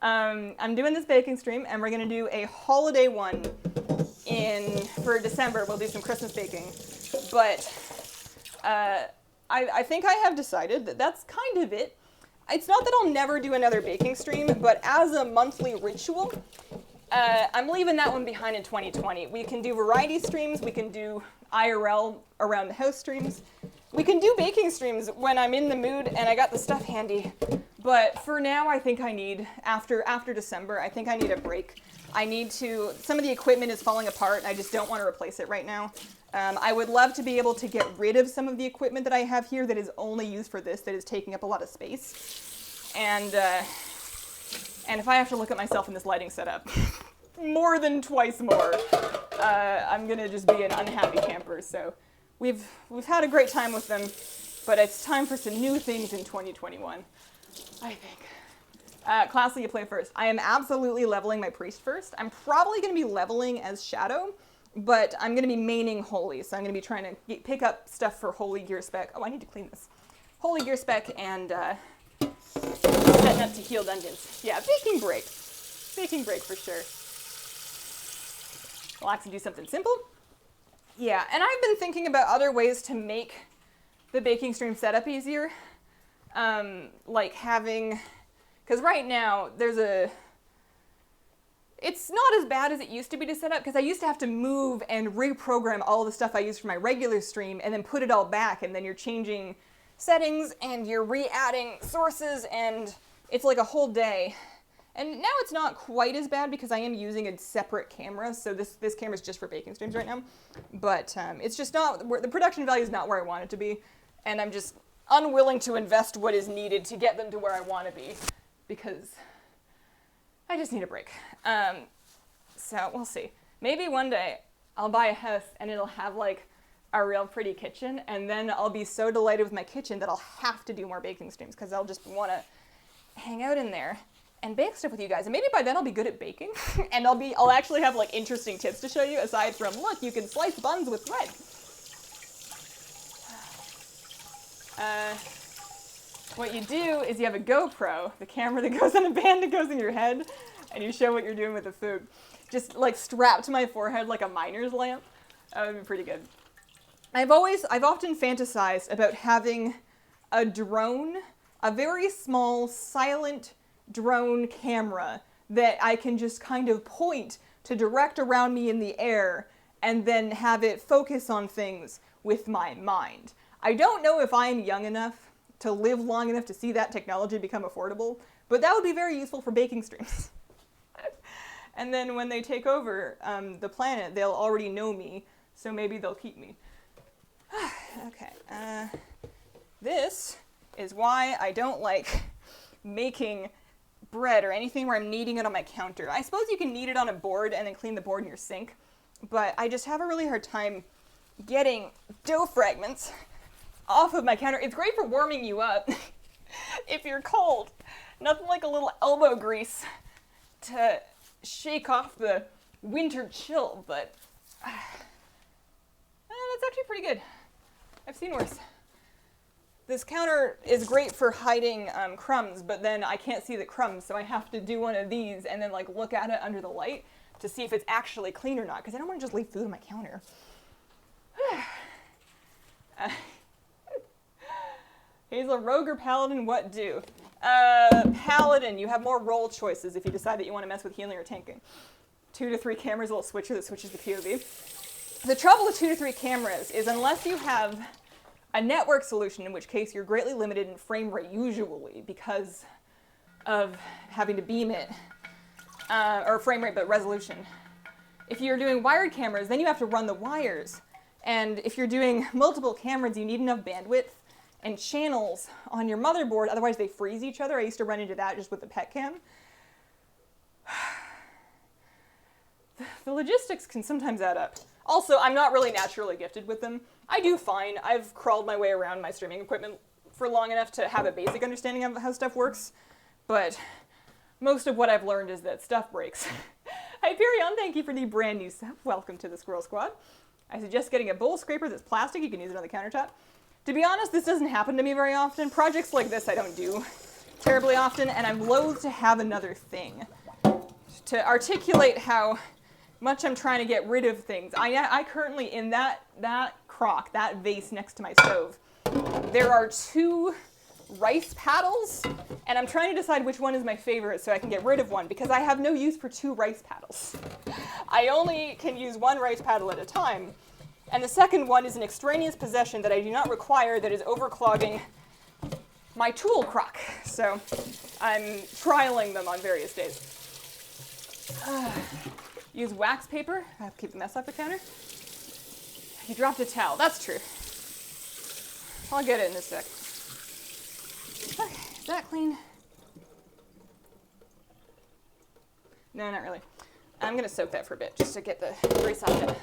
I'm doing this baking stream, and we're gonna do a holiday one for December. We'll do some Christmas baking, but I think I have decided that that's kind of it. It's not that I'll never do another baking stream, but as a monthly ritual, I'm leaving that one behind in 2020. We can do variety streams, we can do IRL around the house streams, we can do baking streams when I'm in the mood and I got the stuff handy. But for now, I think I need, after December, I think I need a break. Some of the equipment is falling apart, and I just don't want to replace it right now. I would love to be able to get rid of some of the equipment that I have here that is only used for this, that is taking up a lot of space. And if I have to look at myself in this lighting setup more than twice more, I'm gonna just be an unhappy camper. So we've had a great time with them, but it's time for some new things in 2021, I think. Classy, you play first. I am absolutely leveling my priest first. I'm probably going to be leveling as Shadow, but I'm going to be maining Holy, so I'm going to be trying to pick up stuff for Holy Gear Spec. Oh, I need to clean this. Holy Gear Spec and setting up to heal dungeons. Yeah, baking break. Baking break for sure. Relax and do something simple. Yeah, and I've been thinking about other ways to make the baking stream setup easier. Like having... Because right now, it's not as bad as it used to be to set up, because I used to have to move and reprogram all the stuff I use for my regular stream and then put it all back, and then you're changing settings and you're re-adding sources, and it's like a whole day. And now it's not quite as bad because I am using a separate camera, so this camera's just for baking streams right now. But it's just not, the production value is not where I want it to be, and I'm just unwilling to invest what is needed to get them to where I want to be, because I just need a break. So we'll see. Maybe one day I'll buy a house and it'll have like a real pretty kitchen, and then I'll be so delighted with my kitchen that I'll have to do more baking streams, because I'll just want to hang out in there and bake stuff with you guys. And maybe by then I'll be good at baking and I'll actually have like interesting tips to show you, aside from, look, you can slice buns with thread. What you do is you have a GoPro, the camera that goes on a band that goes in your head, and you show what you're doing with the food. Just like strapped to my forehead like a miner's lamp. That would be pretty good. I've often fantasized about having a drone, a very small, silent drone camera that I can just kind of point to direct around me in the air and then have it focus on things with my mind. I don't know if I'm young enough to live long enough to see that technology become affordable, but that would be very useful for baking streams. And then when they take over the planet, they'll already know me, so maybe they'll keep me. Okay, this is why I don't like making bread or anything where I'm kneading it on my counter. I suppose you can knead it on a board and then clean the board in your sink, but I just have a really hard time getting dough fragments off of my counter. It's great for warming you up if you're cold. Nothing like a little elbow grease to shake off the winter chill, but that's actually pretty good. I've seen worse. This counter is great for hiding crumbs, but then I can't see the crumbs, so I have to do one of these and then like look at it under the light to see if it's actually clean or not, because I don't want to just leave food on my counter. Hazel, rogue or paladin, what do? Paladin, you have more role choices if you decide that you want to mess with healing or tanking. 2 to 3 cameras, a little switcher that switches the POV. The trouble with 2 to 3 cameras is unless you have a network solution, in which case you're greatly limited in frame rate usually because of having to beam it, or frame rate, but resolution. If you're doing wired cameras, then you have to run the wires. And if you're doing multiple cameras, you need enough bandwidth and channels on your motherboard, otherwise they freeze each other. I used to run into that just with the pet cam. The logistics can sometimes add up. Also, I'm not really naturally gifted with them. I do fine. I've crawled my way around my streaming equipment for long enough to have a basic understanding of how stuff works, but most of what I've learned is that stuff breaks. Hyperion, thank you for the brand new sub. Welcome to the Squirrel Squad. I suggest getting a bowl scraper that's plastic. You can use it on the countertop. To be honest, this doesn't happen to me very often. Projects like this I don't do terribly often, and I'm loath to have another thing to articulate how much I'm trying to get rid of things. I currently, in that crock, that vase next to my stove, there are 2 rice paddles, and I'm trying to decide which one is my favorite so I can get rid of one, because I have no use for 2 rice paddles. I only can use 1 rice paddle at a time, and the second one is an extraneous possession that I do not require that is overclogging my tool crock. So I'm trialing them on various days. Use wax paper. I have to keep the mess off the counter. You dropped a towel. That's true. I'll get it in a sec. Okay, is that clean? No, not really. I'm going to soak that for a bit just to get the grease off it.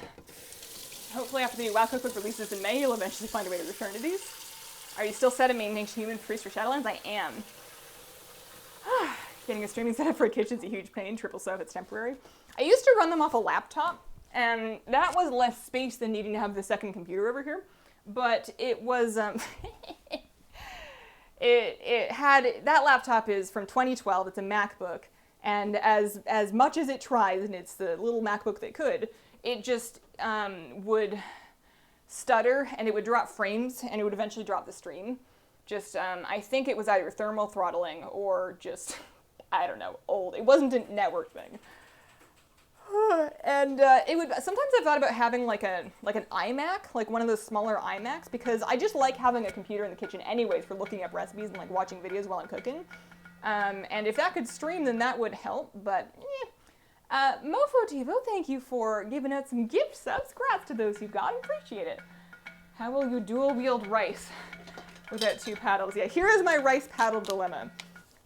Hopefully after the WoW Cookbook releases in May, you'll eventually find a way to return to these. Are you still set at maintaining human priest for Shadowlands? I am. Getting a streaming setup for a kitchen's a huge pain. Triple sub, it's temporary. I used to run them off a laptop, and that was less space than needing to have the second computer over here. But it was, it had, that laptop is from 2012, it's a MacBook, and as much as it tries, and it's the little MacBook that could, it just would stutter, and it would drop frames, and it would eventually drop the stream. Just, I think it was either thermal throttling or just, I don't know, old. It wasn't a network thing. And it would, sometimes I've thought about having like an iMac, like one of those smaller iMacs, because I just like having a computer in the kitchen anyways for looking up recipes and like watching videos while I'm cooking. And if that could stream, then that would help, but Mofo Tivo, thank you for giving out some gift subs. Congrats to those who got, appreciate it. How will you dual wield rice without 2 paddles? Yeah, here is my rice paddle dilemma.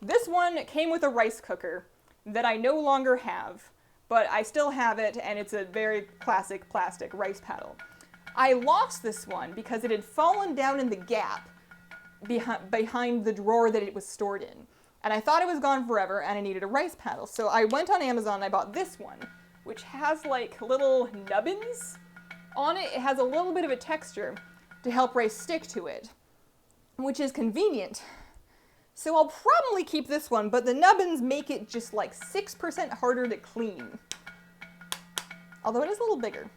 This one came with a rice cooker that I no longer have, but I still have it, and it's a very classic plastic rice paddle. I lost this one because it had fallen down in the gap behind the drawer that it was stored in. And I thought it was gone forever, and I needed a rice paddle. So I went on Amazon and I bought this one, which has like little nubbins on it. It has a little bit of a texture to help rice stick to it, which is convenient. So I'll probably keep this one, but the nubbins make it just like 6% harder to clean. Although it is a little bigger.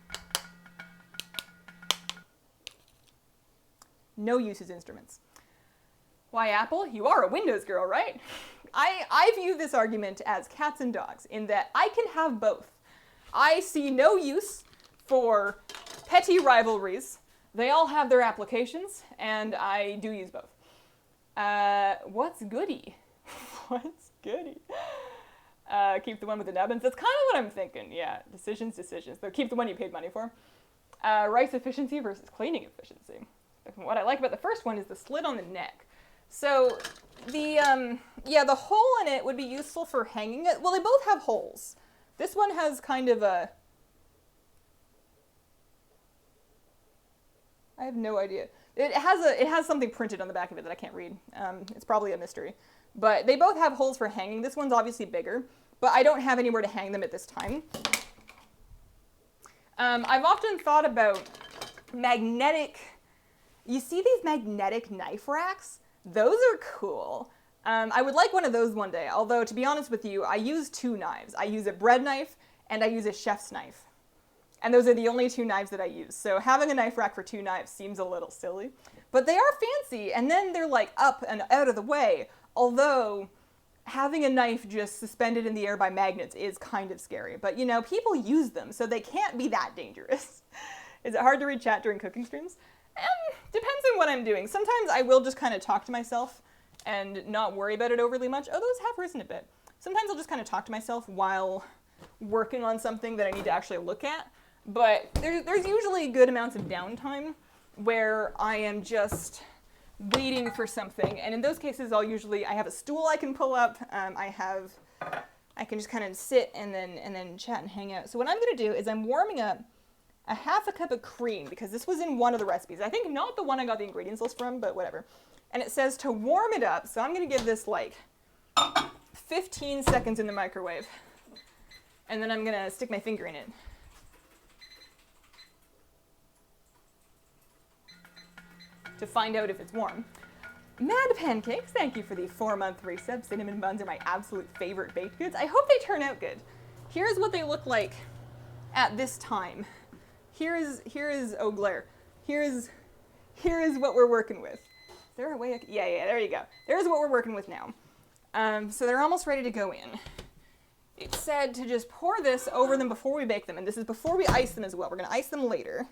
No use as instruments. Why, Apple? You are a Windows girl, right? I view this argument as cats and dogs, in that I can have both. I see no use for petty rivalries. They all have their applications, and I do use both. What's goody? What's goody? Keep the one with the nubbins. That's kind of what I'm thinking. Yeah, decisions. Though keep the one you paid money for. Rice efficiency versus cleaning efficiency. What I like about the first one is the slit on the neck. So the hole in it would be useful for hanging it. Well, they both have holes. This one has kind of a... I have no idea. It has something printed on the back of it that I can't read. It's probably a mystery. But they both have holes for hanging. This one's obviously bigger, but I don't have anywhere to hang them at this time. I've often thought about magnetic... You see these magnetic knife racks? Those are cool. I would like one of those one day, although to be honest with you, I use 2 knives. I use a bread knife and I use a chef's knife. And those are the only 2 knives that I use. So having a knife rack for 2 knives seems a little silly. But they are fancy, and then they're like up and out of the way. Although having a knife just suspended in the air by magnets is kind of scary. But you know, people use them, so they can't be that dangerous. Is it hard to read chat during cooking streams? Depends on what I'm doing. Sometimes I will just kind of talk to myself and not worry about it overly much. Oh, those have risen a bit. Sometimes I'll just kind of talk to myself while working on something that I need to actually look at. But there's usually good amounts of downtime where I am just waiting for something. And in those cases, I have a stool I can pull up. I can just kind of sit and then chat and hang out. So what I'm going to do is I'm warming up a half a cup of cream, because this was in one of the recipes. I think not the one I got the ingredients list from, but whatever. And it says to warm it up, so I'm going to give this like 15 seconds in the microwave. And then I'm going to stick my finger in it. To find out if it's warm. Mad Pancakes, thank you for the 4-month resub. Cinnamon buns are my absolute favorite baked goods. I hope they turn out good. Here's what they look like at this time. Here is oh glare. Here is what we're working with. Is there a way yeah, there you go. There's what we're working with now. So they're almost ready to go in. It said to just pour this over them before we bake them, and this is before we ice them as well. We're gonna ice them later.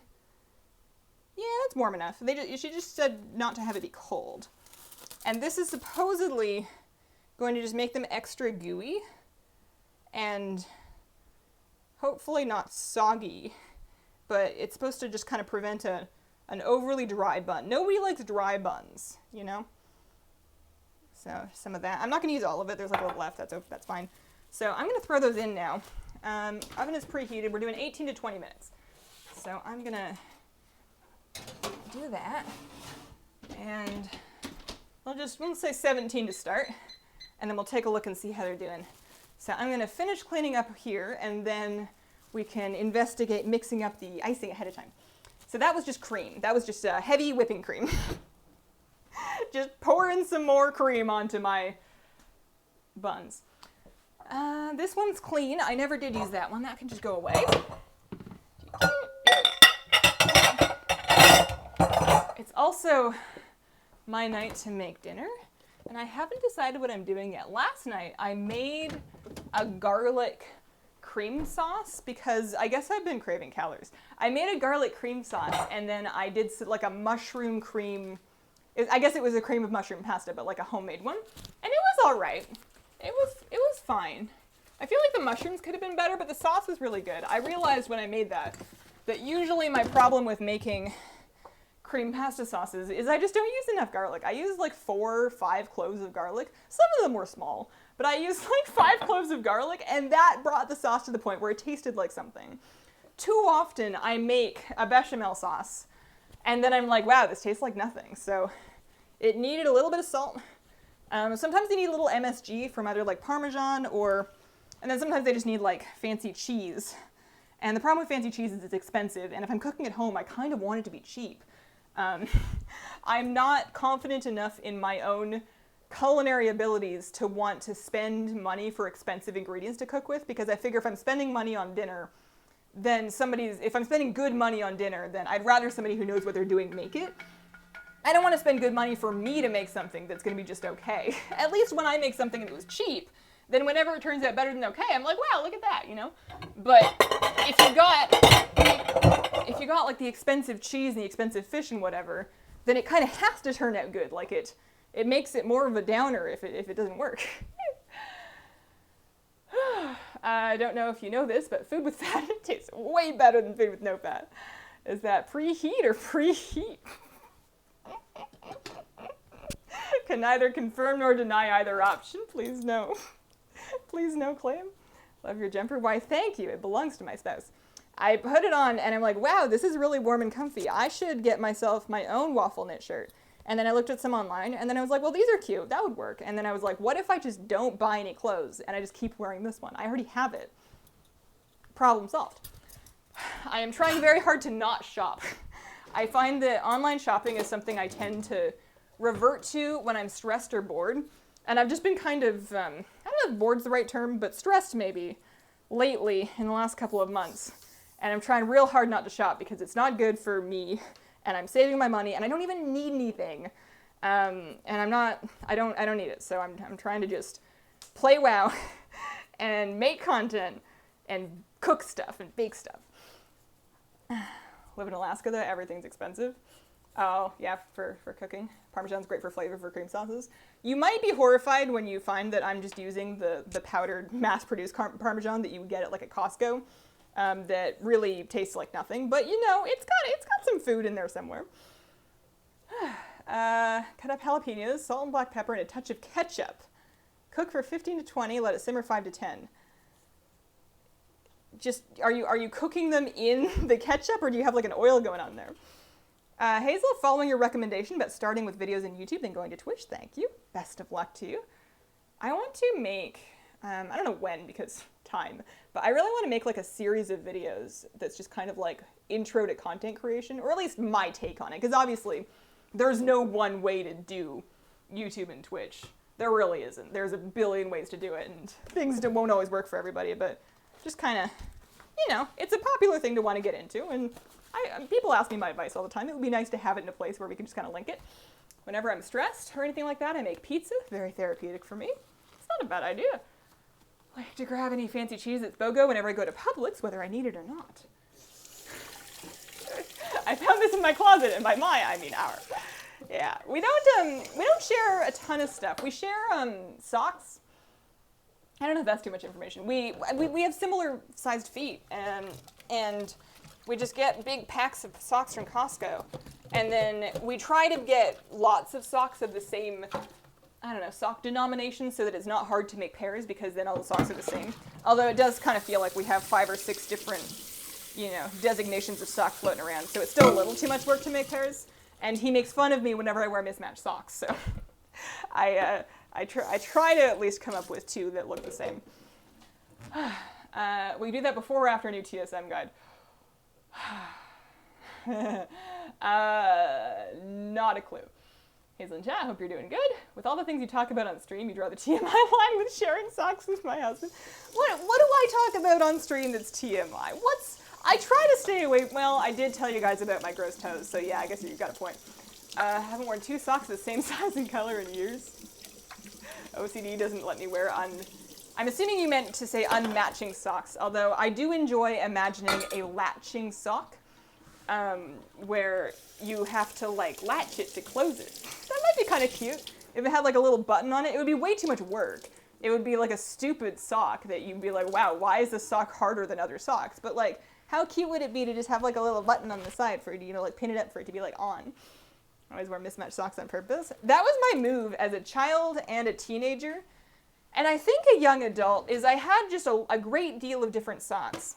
Yeah, that's warm enough. She just said not to have it be cold. And this is supposedly going to just make them extra gooey and hopefully not soggy, but it's supposed to just kind of prevent an overly dry bun. Nobody likes dry buns, you know? So some of that. I'm not going to use all of it. There's like a little left. That's fine. So I'm going to throw those in now. Oven is preheated. We're doing 18 to 20 minutes. So I'm going to do that. And we'll say 17 to start. And then we'll take a look and see how they're doing. So I'm going to finish cleaning up here, and then we can investigate mixing up the icing ahead of time. So that was just cream. That was just heavy whipping cream. Just pouring some more cream onto my buns. This one's clean. I never did use that one. That can just go away. It's also my night to make dinner, and I haven't decided what I'm doing yet. Last night I made a garlic cream sauce because I guess I've been craving calories. I made a garlic cream sauce, and then I did like a mushroom cream. I guess it was a cream of mushroom pasta, but like a homemade one. And it was all right. It was fine. I feel like the mushrooms could have been better, but the sauce was really good. I realized when I made that usually my problem with making cream pasta sauces is I just don't use enough garlic. I use like 4 or 5 cloves of garlic. Some of them were small, but I used like 5 cloves of garlic, and that brought the sauce to the point where it tasted like something. Too often I make a bechamel sauce, and then I'm like, wow, this tastes like nothing. So it needed a little bit of salt. Sometimes they need a little MSG from either like Parmesan and then sometimes they just need like fancy cheese. And the problem with fancy cheese is it's expensive, and if I'm cooking at home, I kind of want it to be cheap. I'm not confident enough in my own culinary abilities to want to spend money for expensive ingredients to cook with, because I figure if I'm spending money on dinner, then if I'm spending good money on dinner, then I'd rather somebody who knows what they're doing make it. I don't want to spend good money for me to make something that's going to be just okay. At least when I make something that was cheap, then whenever it turns out better than okay, I'm like, wow, look at that, you know? But if you got like the expensive cheese and the expensive fish and whatever, then it kind of has to turn out good. Like it makes it more of a downer if it doesn't work. I don't know if you know this, but food with fat tastes way better than food with no fat. Is that preheat or preheat? Can neither confirm nor deny either option. Please no. Please no claim. Love your jumper. Why, thank you. It belongs to my spouse. I put it on and I'm like, wow, this is really warm and comfy. I should get myself my own waffle knit shirt. And then I looked at some online, and then I was like, well, these are cute. That would work. And then I was like, what if I just don't buy any clothes and I just keep wearing this one? I already have it. Problem solved. I am trying very hard to not shop. I find that online shopping is something I tend to revert to when I'm stressed or bored. And I've just been kind of, I don't know if bored's the right term, but stressed maybe, lately in the last couple of months. And I'm trying real hard not to shop because it's not good for me, and I'm saving my money, and I don't even need anything. And I don't need it. So I'm trying to just play WoW and make content and cook stuff and bake stuff. Live in Alaska though, everything's expensive. Oh, yeah, for cooking. Parmesan's great for flavor for cream sauces. You might be horrified when you find that I'm just using the powdered, mass-produced Parmesan that you would get at like at Costco, that really tastes like nothing. But you know, it's got some food in there somewhere. Cut up jalapenos, salt and black pepper, and a touch of ketchup. Cook for 15 to 20, let it simmer 5 to 10. Just, are you cooking them in the ketchup, or do you have like an oil going on there? Hazel, following your recommendation about starting with videos in YouTube and going to Twitch, thank you. Best of luck to you. I want to make, I don't know when because time, but I really want to make like a series of videos that's just kind of like intro to content creation, or at least my take on it, because obviously there's no one way to do YouTube and Twitch. There really isn't. There's a billion ways to do it, and things won't always work for everybody, but just kind of, you know, it's a popular thing to want to get into, and people ask me my advice all the time. It would be nice to have it in a place where we can just kind of link it. Whenever I'm stressed or anything like that, I make pizza. Very therapeutic for me. It's not a bad idea. I like to grab any fancy cheese at BOGO whenever I go to Publix, whether I need it or not. I found this in my closet, and by my, I mean our. Yeah, we don't share a ton of stuff. We share socks. I don't know if that's too much information. We have similar sized feet, and we just get big packs of socks from Costco, and then we try to get lots of socks of the same, I don't know, sock denomination, so that it's not hard to make pairs, because then all the socks are the same. Although it does kind of feel like we have 5 or 6 different, you know, designations of socks floating around, so it's still a little too much work to make pairs. And he makes fun of me whenever I wear mismatched socks, so I try to at least come up with 2 that look the same. We do that before or after a new TSM guide? Not a clue. Hazel chat, hope you're doing good. With all the things you talk about on stream, you draw the TMI line with sharing socks with my husband. What do I talk about on stream that's TMI? I try to stay away. Well, I did tell you guys about my gross toes, so yeah, I guess you've got a point. I haven't worn 2 socks the same size and color in years. OCD doesn't let me wear I'm assuming you meant to say unmatching socks, although I do enjoy imagining a latching sock, where you have to like latch it to close it. That might be kind of cute. If it had like a little button on it, it would be way too much work. It would be like a stupid sock that you'd be like, wow, why is this sock harder than other socks? But like, how cute would it be to just have like a little button on the side for you to, you know, like pin it up for it to be like on? I always wear mismatched socks on purpose. That was my move as a child and a teenager. And I think a young adult is I had just a great deal of different socks.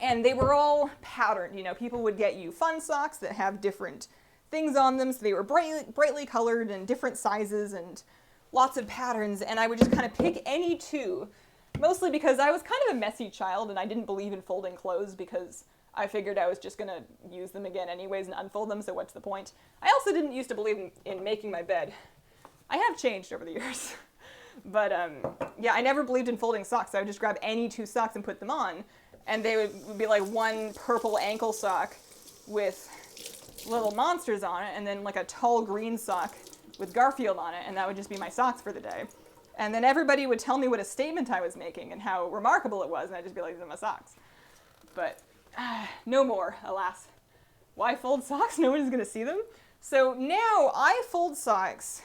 And they were all patterned. You know, people would get you fun socks that have different things on them. So they were brightly colored and different sizes and lots of patterns. And I would just kind of pick any 2. Mostly because I was kind of a messy child and I didn't believe in folding clothes because I figured I was just going to use them again anyways and unfold them, so what's the point? I also didn't used to believe in making my bed. I have changed over the years. But yeah, I never believed in folding socks. I would just grab any 2 socks and put them on. And they would be like one purple ankle sock with little monsters on it, and then like a tall green sock with Garfield on it, and that would just be my socks for the day. And then everybody would tell me what a statement I was making and how remarkable it was, and I'd just be like, these are my socks. But no more, alas. Why fold socks? No one's gonna see them. So now I fold socks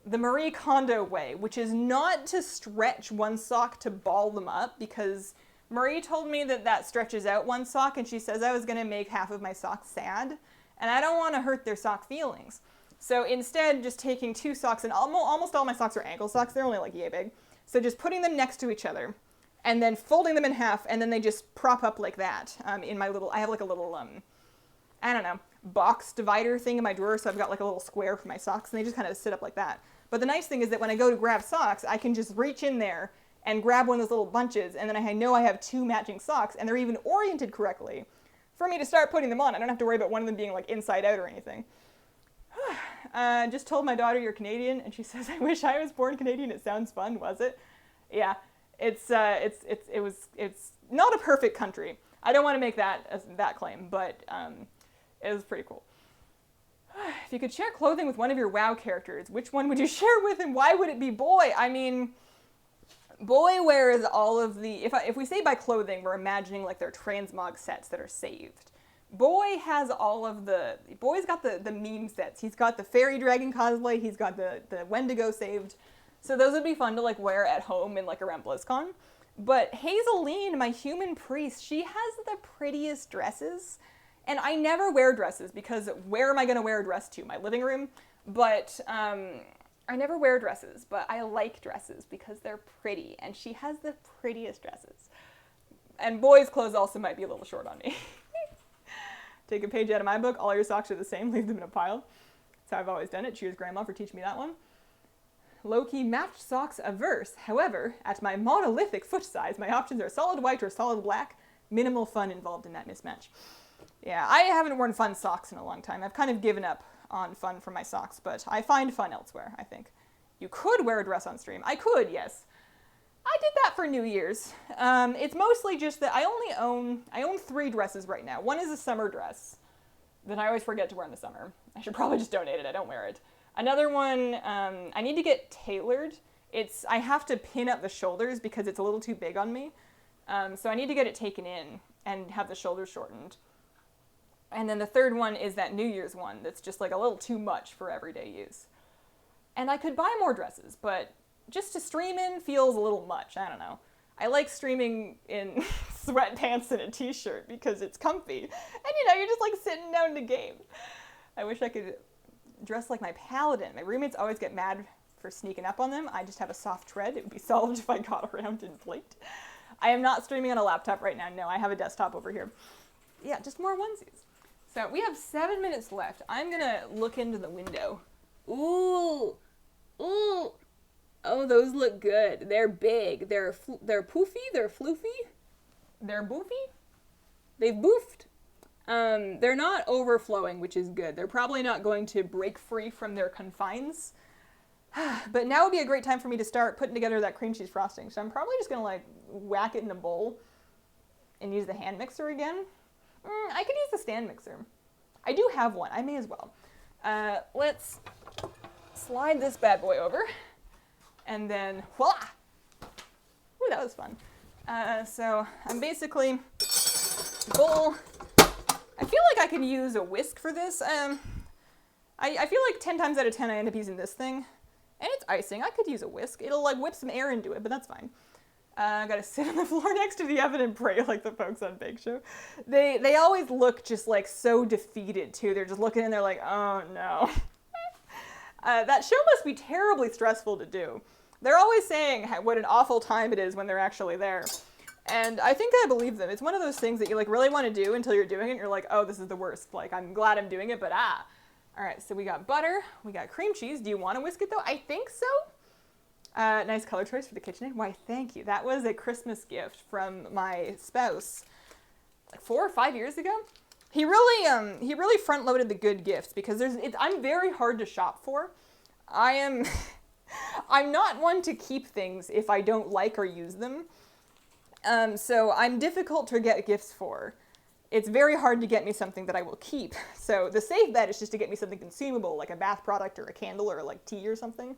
the Marie Kondo way, which is not to stretch one sock to ball them up, because Marie told me that stretches out one sock, and she says I was gonna make half of my socks sad, and I don't wanna hurt their sock feelings. So instead, just taking 2 socks, and almost all my socks are ankle socks, they're only like yay big. So just putting them next to each other, and then folding them in half, and then they just prop up like that. In my little, I have like a little, I don't know, box divider thing in my drawer, so I've got like a little square for my socks, and they just kind of sit up like that. But the nice thing is that when I go to grab socks, I can just reach in there and grab one of those little bunches, and then I know I have 2 matching socks, and they're even oriented correctly for me to start putting them on. I don't have to worry about one of them being like inside out or anything. Just told my daughter you're Canadian, and she says, I wish I was born Canadian. It sounds fun, was it? Yeah, it's not a perfect country. I don't want to make that claim, but it was pretty cool. If you could share clothing with one of your WoW characters, which one would you share with and why would it be Boy? I mean, Boy wears all of the... If we say by clothing, we're imagining like their transmog sets that are saved. Boy has all of the... Boy's got the meme sets. He's got the Fairy Dragon cosplay. He's got the Wendigo saved. So those would be fun to like wear at home and like around BlizzCon. But Hazeline, my human priest, she has the prettiest dresses. And I never wear dresses because where am I going to wear a dress to? My living room? But I never wear dresses, but I like dresses because they're pretty. And she has the prettiest dresses. And Boy's clothes also might be a little short on me. Take a page out of my book. All your socks are the same. Leave them in a pile. That's how I've always done it. Cheers, Grandma, for teaching me that one. Low-key matched socks averse. However, at my monolithic foot size, my options are solid white or solid black. Minimal fun involved in that mismatch. Yeah, I haven't worn fun socks in a long time. I've kind of given up on fun for my socks, but I find fun elsewhere, I think. You could wear a dress on stream. I could, yes. I did that for New Year's. It's mostly just that I own 3 dresses right now. One is a summer dress that I always forget to wear in the summer. I should probably just donate it. I don't wear it. Another one, I need to get tailored. I have to pin up the shoulders because it's a little too big on me. So I need to get it taken in and have the shoulders shortened. And then the third one is that New Year's one that's just like a little too much for everyday use. And I could buy more dresses, but just to stream in feels a little much. I don't know. I like streaming in sweatpants and a t-shirt because it's comfy. And you're just like sitting down to game. I wish I could dress like my paladin. My roommates always get mad for sneaking up on them. I just have a soft tread. It would be solved if I got around and blinked. I am not streaming on a laptop right now. No, I have a desktop over here. Yeah, just more onesies. So we have 7 minutes left. I'm going to look into the window. Ooh. Ooh. Oh, those look good. They're big. They're poofy. They're floofy. They're boofy. They've boofed. They're not overflowing, which is good. They're probably not going to break free from their confines. But now would be a great time for me to start putting together that cream cheese frosting. So I'm probably just going to like whack it in a bowl and use the hand mixer again. I could use the stand mixer. I do have one. I may as well. Let's slide this bad boy over. And then, voila! Ooh, that was fun. So I'm basically, bowl. I feel like I could use a whisk for this. I feel like 10 times out of 10 I end up using this thing. And it's icing. I could use a whisk. It'll like whip some air into it, but that's fine. I gotta sit on the floor next to the oven and pray like the folks on Bake Show. They always look just like so defeated too. They're just looking and they're like, oh no. That show must be terribly stressful to do. They're always saying what an awful time it is when they're actually there. And I think I believe them. It's one of those things that you like really want to do until you're doing it and you're like, oh, this is the worst. Like, I'm glad I'm doing it, but All right, so we got butter, we got cream cheese. Do you want to whisk it though? I think so. Nice color choice for the KitchenAid. Why, thank you. That was a Christmas gift from my spouse like 4 or 5 years ago. He really front loaded the good gifts because I'm very hard to shop for. I'm not one to keep things if I don't like or use them. So I'm difficult to get gifts for. It's very hard to get me something that I will keep. So the safe bet is just to get me something consumable, like a bath product or a candle or like tea or something.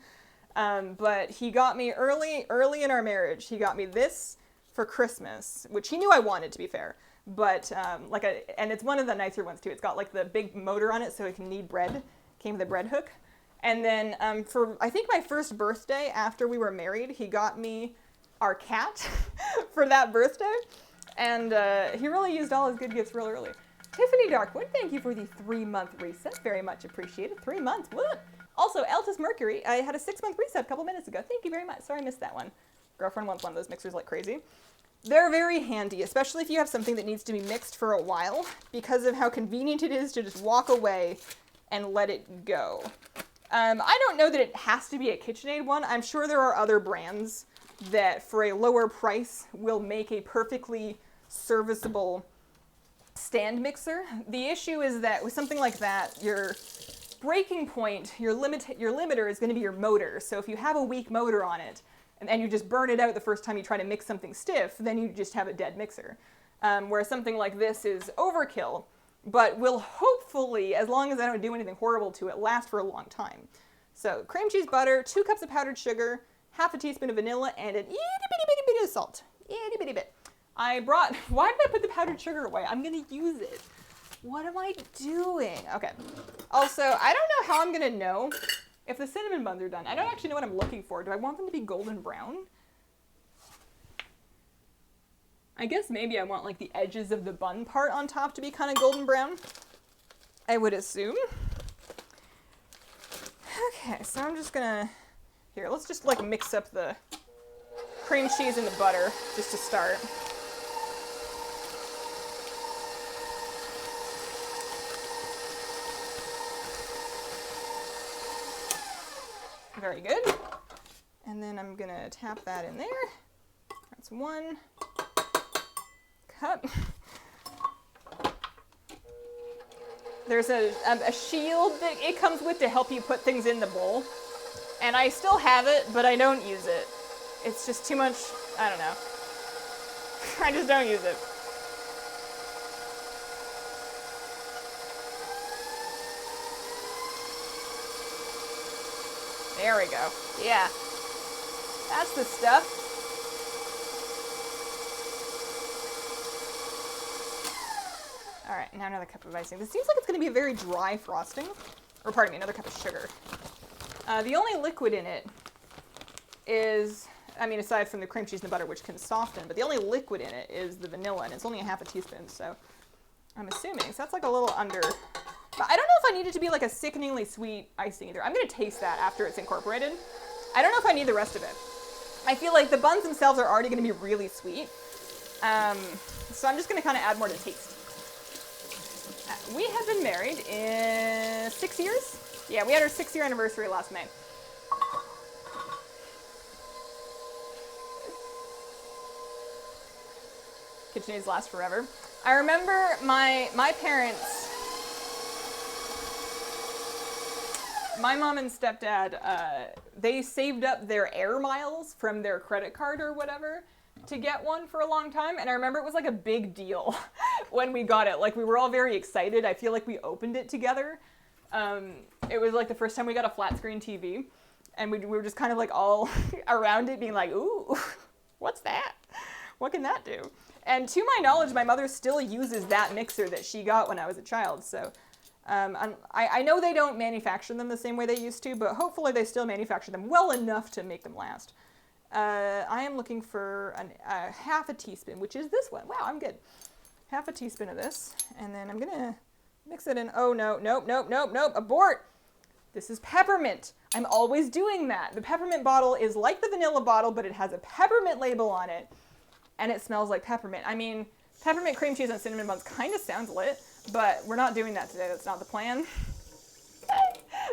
But he got me early in our marriage, he got me this for Christmas, which he knew I wanted, to be fair. But and it's one of the nicer ones too. It's got like the big motor on it so it can knead bread. Came with a bread hook. And then for I think my first birthday after we were married, he got me our cat for that birthday. And he really used all his good gifts real early. Tiffany Darkwood, thank you for the 3-month reset. Very much appreciated. 3 months. What? Also, Altus Mercury, I had a 6-month reset a couple minutes ago. Thank you very much. Sorry I missed that one. Girlfriend wants one of those mixers like crazy. They're very handy, especially if you have something that needs to be mixed for a while, because of how convenient it is to just walk away and let it go. I don't know that it has to be a KitchenAid one. I'm sure there are other brands that for a lower price will make a perfectly serviceable stand mixer. The issue is that with something like that, your breaking point, your limiter is going to be your motor. So if you have a weak motor on it, and you just burn it out the first time you try to mix something stiff, then you just have a dead mixer. where something like this is overkill, but will hopefully, as long as I don't do anything horrible to it, last for a long time. So cream cheese butter, 2 cups of powdered sugar, half a teaspoon of vanilla, and an itty bitty bitty bit of salt. Itty bitty bit. Why did I put the powdered sugar away? I'm gonna use it. What am I doing? Okay. Also, I don't know how I'm gonna know if the cinnamon buns are done. I don't actually know what I'm looking for. Do I want them to be golden brown? I guess maybe I want like the edges of the bun part on top to be kind of golden brown. I would assume. Okay, so I'm just gonna, here, let's just like mix up the cream cheese and the butter just to start. Very good. And then I'm gonna tap that in there. That's 1 cup. There's a shield that it comes with to help you put things in the bowl. And I still have it, but I don't use it. It's just too much, I don't know. I just don't use it. There we go. Yeah. That's the stuff. All right, now another cup of icing. This seems like it's going to be a very dry frosting. Or pardon me, another cup of sugar. The only liquid in it is, I mean, aside from the cream cheese and the butter, which can soften, but the only liquid in it is the vanilla, and it's only a half a teaspoon, so I'm assuming. So that's like a little under. But I don't know if I need it to be like a sickeningly sweet icing either. I'm going to taste that after it's incorporated. I don't know if I need the rest of it. I feel like the buns themselves are already going to be really sweet. So I'm just going to kind of add more to taste. We have been married in 6 years. Yeah, we had our 6-year anniversary last May. KitchenAids last forever. I remember my parents, my mom and stepdad, they saved up their air miles from their credit card or whatever to get one for a long time. And I remember it was like a big deal when we got it. Like we were all very excited. I feel like we opened it together. It was like the first time we got a flat screen TV. And we were just kind of like all around it being like, ooh, what's that? What can that do? And to my knowledge, my mother still uses that mixer that she got when I was a child. So I know they don't manufacture them the same way they used to, but hopefully they still manufacture them well enough to make them last. I am looking for half a teaspoon, which is this one. Wow, I'm good. Half a teaspoon of this, and then I'm going to mix it in. Oh, no, nope, nope, nope, nope, abort. This is peppermint. I'm always doing that. The peppermint bottle is like the vanilla bottle, but it has a peppermint label on it, and it smells like peppermint. I mean, peppermint cream cheese and cinnamon buns kind of sounds lit, but we're not doing that today. That's not the plan.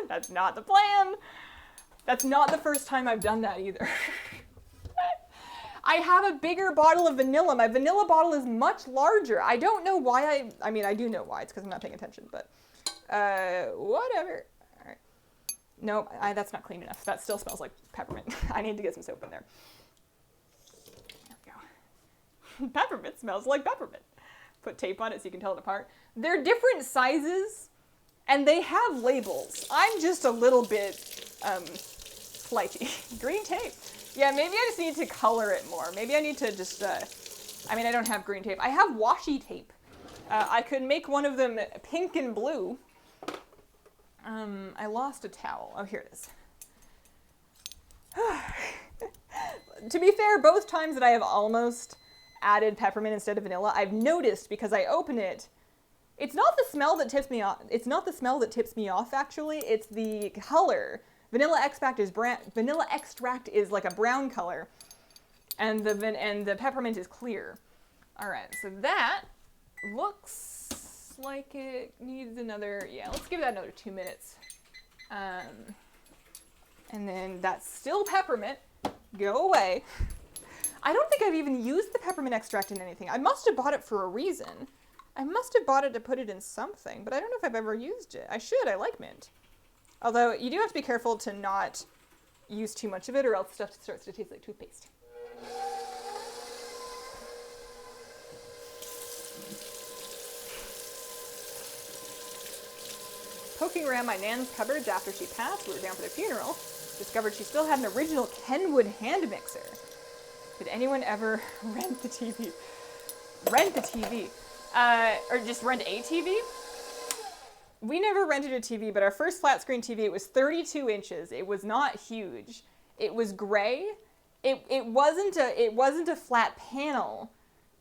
That's not the plan. That's not the first time I've done that either. I have a bigger bottle of vanilla. My vanilla bottle is much larger. I don't know why I mean, I do know why. It's because I'm not paying attention, but whatever. All right. Nope, that's not clean enough. That still smells like peppermint. I need to get some soap in there. There we go. Peppermint smells like peppermint. Put tape on it so you can tell it apart. They're different sizes, and they have labels. I'm just a little bit flighty. Green tape. Yeah, maybe I just need to color it more. Maybe I need to just, I mean, I don't have green tape. I have washi tape. I could make one of them pink and blue. I lost a towel. Oh, here it is. To be fair, both times that I have almost added peppermint instead of vanilla, I've noticed because I open it, it's not the smell that tips me off. It's not the smell that tips me off, actually. It's the color. Vanilla extract is like a brown color, and the peppermint is clear. All right, so that looks like it needs another, yeah, let's give that another 2 minutes. And then that's still peppermint. Go away. I don't think I've even used the peppermint extract in anything. I must have bought it for a reason. I must have bought it to put it in something, but I don't know if I've ever used it. I should. I like mint. Although, you do have to be careful to not use too much of it, or else stuff starts to taste like toothpaste. Poking around my nan's cupboards after she passed, we were down for the funeral, discovered she still had an original Kenwood hand mixer. Did anyone ever rent the TV? Rent the TV? Or just rent a TV? We never rented a TV, but our first flat screen TV, it was 32 inches. It was not huge. It was gray. It wasn't a flat panel,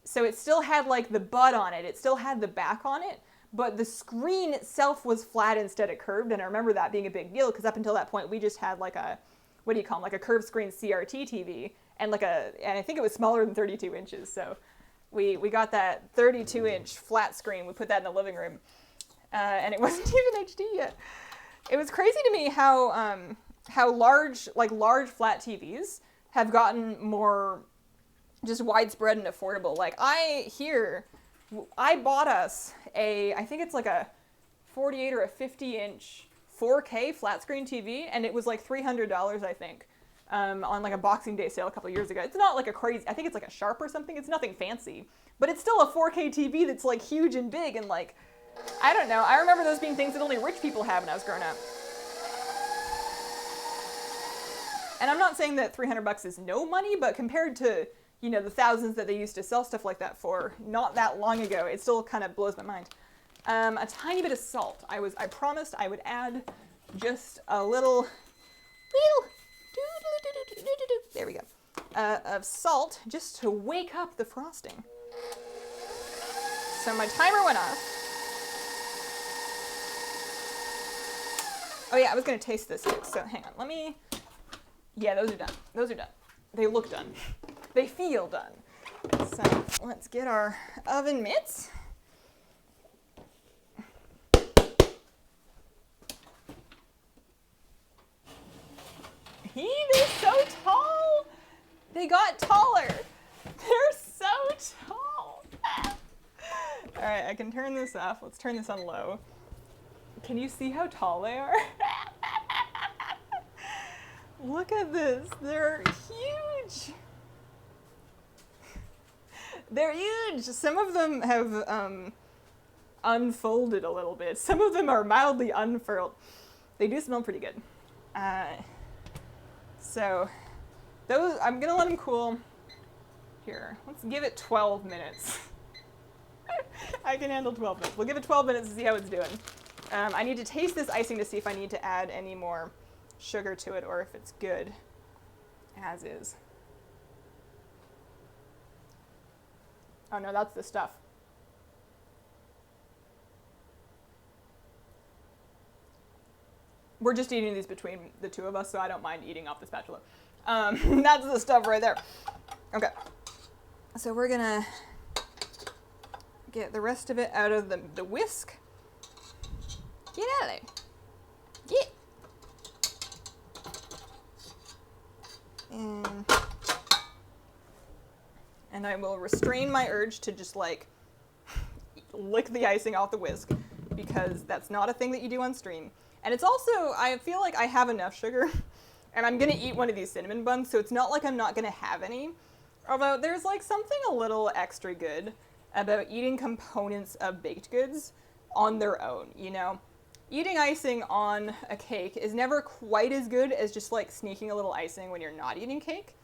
so it still had like the butt on it. It still had the back on it, but the screen itself was flat instead of curved, and I remember that being a big deal because up until that point we just had like a, what do you call them, like a curved screen CRT TV, and and I think it was smaller than 32 inches, so we got that 32-inch flat screen. We put that in the living room. And it wasn't even HD yet. It was crazy to me how large flat TVs have gotten more just widespread and affordable. Like I bought us I think it's like a 48 or a 50-inch 4K flat screen TV, and it was like $300, I think, on like a Boxing Day sale a couple years ago. It's not like a crazy, I think it's like a Sharp or something. It's nothing fancy, but it's still a 4K TV that's like huge and big and like, I don't know. I remember those being things that only rich people have when I was growing up. And I'm not saying that $300 is no money, but compared to, you know, the thousands that they used to sell stuff like that for not that long ago, it still kind of blows my mind. A tiny bit of salt. I promised I would add just a little, there we go, of salt just to wake up the frosting. So my timer went off. Oh yeah, I was gonna taste this too, so hang on, yeah, those are done. Those are done. They look done. They feel done. So let's get our oven mitts. They're so tall. They got taller. They're so tall. All right, I can turn this off. Let's turn this on low. Can you see how tall they are? Look at this. They're huge. They're huge. Some of them have unfolded a little bit. Some of them are mildly unfurled. They do smell pretty good. So those, I'm gonna let them cool. Here, let's give it 12 minutes. I can handle 12 minutes. We'll give it 12 minutes to see how it's doing. I need to taste this icing to see if I need to add any more sugar to it or if it's good as is. Oh no, that's the stuff. We're just eating these between the two of us, so I don't mind eating off the spatula. That's the stuff right there. Okay, so we're gonna get the rest of it out of the whisk. Get out of there. Get. And I will restrain my urge to just like lick the icing off the whisk because that's not a thing that you do on stream. And it's also, I feel like I have enough sugar and I'm gonna eat one of these cinnamon buns, so it's not like I'm not gonna have any. Although there's like something a little extra good about eating components of baked goods on their own, you know? Eating icing on a cake is never quite as good as just like sneaking a little icing when you're not eating cake.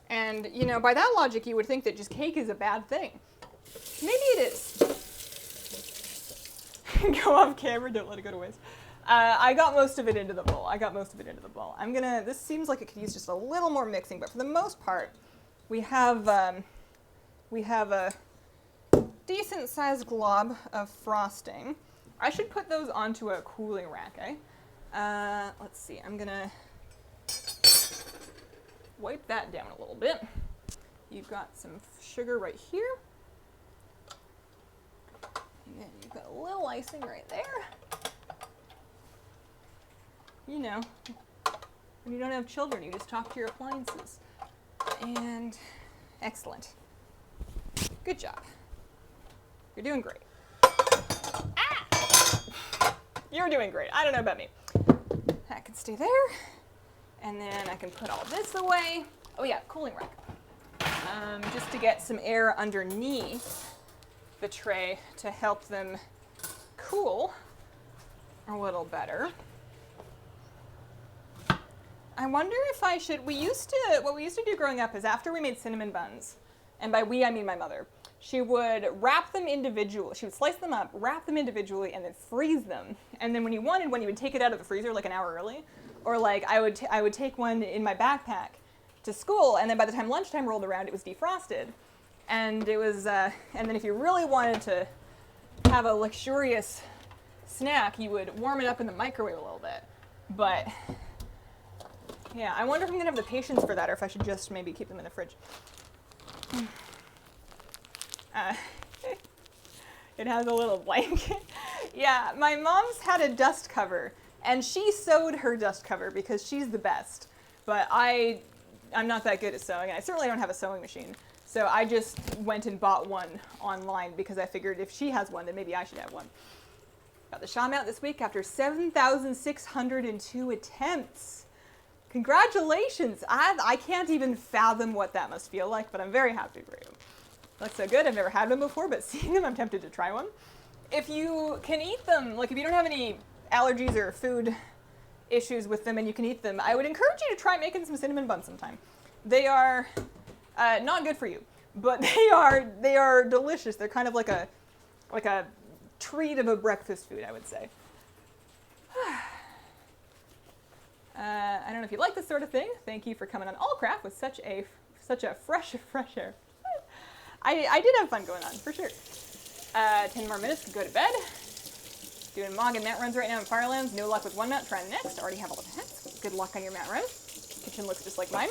And, you know, by that logic, you would think that just cake is a bad thing. Maybe it is. Go off camera, don't let it go to waste. I got most of it into the bowl. This seems like it could use just a little more mixing, but for the most part, we have a decent sized glob of frosting. I should put those onto a cooling rack, eh? Let's see, I'm gonna wipe that down a little bit. You've got some sugar right here. And then you've got a little icing right there. You know, when you don't have children, you just talk to your appliances. And excellent. Good job. You're doing great. You're doing great. I don't know about me. That can stay there. And then I can put all this away. Oh yeah, cooling rack. Just to get some air underneath the tray to help them cool. a little better. I wonder if I should, what we used to do growing up is after we made cinnamon buns, and by we I mean my mother, she would wrap them individually, she would slice them up, wrap them individually, and then freeze them. And then when you wanted one, you would take it out of the freezer like an hour early. Or like I would take one in my backpack to school, and then by the time lunchtime rolled around, it was defrosted. And it was, and then if you really wanted to have a luxurious snack, you would warm it up in the microwave a little bit. But yeah, I wonder if I'm gonna have the patience for that, or if I should just maybe keep them in the fridge. It has a little blanket. Yeah, my mom's had a dust cover, and she sewed her dust cover because she's the best. But I'm not that good at sewing, and I certainly don't have a sewing machine. So I just went and bought one online because I figured if she has one, then maybe I should have one. Got the Sham out this week after 7,602 attempts. Congratulations! I can't even fathom what that must feel like, but I'm very happy for you. Looks so good. I've never had them before, but seeing them, I'm tempted to try one. If you can eat them, like if you don't have any allergies or food issues with them and you can eat them, I would encourage you to try making some cinnamon buns sometime. They are not good for you, but they are delicious. They're kind of like a treat of a breakfast food, I would say. I don't know if you like this sort of thing. Thank you for coming on Allcraft with such a fresh air. I did have fun going on, for sure. 10 more minutes to go to bed. Doing Mog and mat runs right now in Firelands. No luck with one mat. Trying next. Already have all the pets. Good luck on your mat run. Kitchen looks just like mine.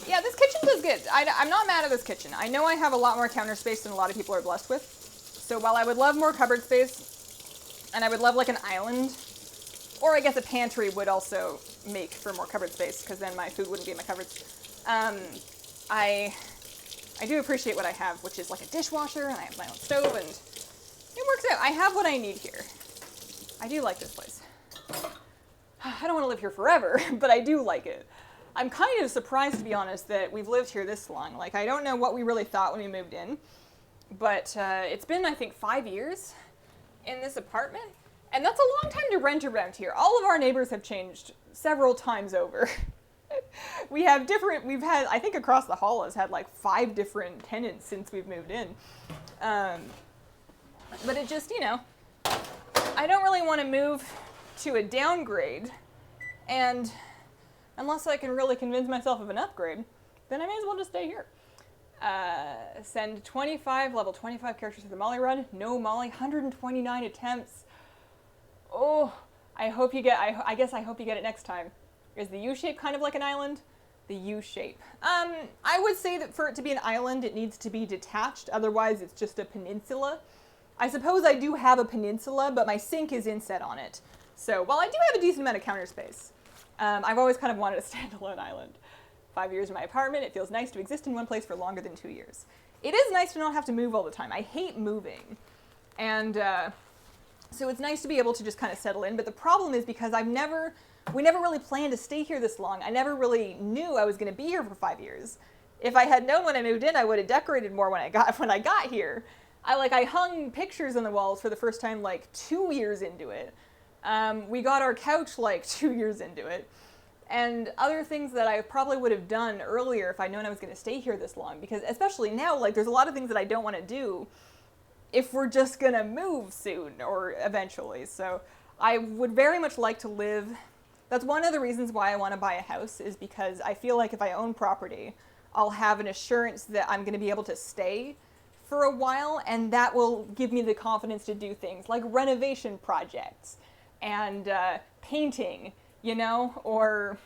Yeah, this kitchen does good. I'm not mad at this kitchen. I know I have a lot more counter space than a lot of people are blessed with. So while I would love more cupboard space, and I would love like an island, or I guess a pantry would also make for more cupboard space, because then my food wouldn't be in my cupboards. I do appreciate what I have, which is like a dishwasher, and I have my own stove, and it works out. I have what I need here. I do like this place. I don't want to live here forever, but I do like it. I'm kind of surprised, to be honest, that we've lived here this long. Like, I don't know what we really thought when we moved in, but it's been, I think, 5 years in this apartment, and that's a long time to rent around here. All of our neighbors have changed several times over. We've had, I think across the hall has had like 5 different tenants since we've moved in. But it just, I don't really want to move to a downgrade, and unless I can really convince myself of an upgrade, then I may as well just stay here. Send 25, level 25 characters to the Molly run. No Molly, 129 attempts. Oh, I hope you get, I guess I hope you get it next time. Is the U-shape kind of like an island? The U-shape. I would say that for it to be an island, it needs to be detached. Otherwise, it's just a peninsula. I suppose I do have a peninsula, but my sink is inset on it. So while I do have a decent amount of counter space, I've always kind of wanted a standalone island. 5 years in my apartment, it feels nice to exist in one place for longer than 2 years. It is nice to not have to move all the time. I hate moving. And so it's nice to be able to just kind of settle in. But the problem is because we never really planned to stay here this long. I never really knew I was going to be here for 5 years. If I had known when I moved in, I would have decorated more when I got here. I hung pictures on the walls for the first time like 2 years into it. We got our couch like 2 years into it. And other things that I probably would have done earlier if I'd known I was going to stay here this long. Because especially now, like, there's a lot of things that I don't want to do if we're just going to move soon or eventually. So I would very much like to live. That's one of the reasons why I want to buy a house, is because I feel like if I own property, I'll have an assurance that I'm going to be able to stay for a while, and that will give me the confidence to do things like renovation projects and painting, or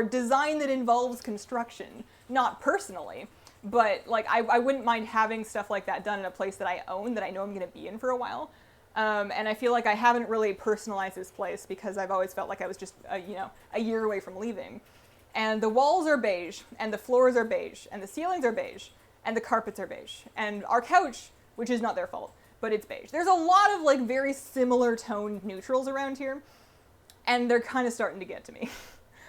design that involves construction. Not personally, but like I wouldn't mind having stuff like that done in a place that I own, that I know I'm going to be in for a while. And I feel like I haven't really personalized this place because I've always felt like I was just, a year away from leaving. And the walls are beige, and the floors are beige, and the ceilings are beige, and the carpets are beige. And our couch, which is not their fault, but it's beige. There's a lot of like very similar toned neutrals around here, and they're kind of starting to get to me.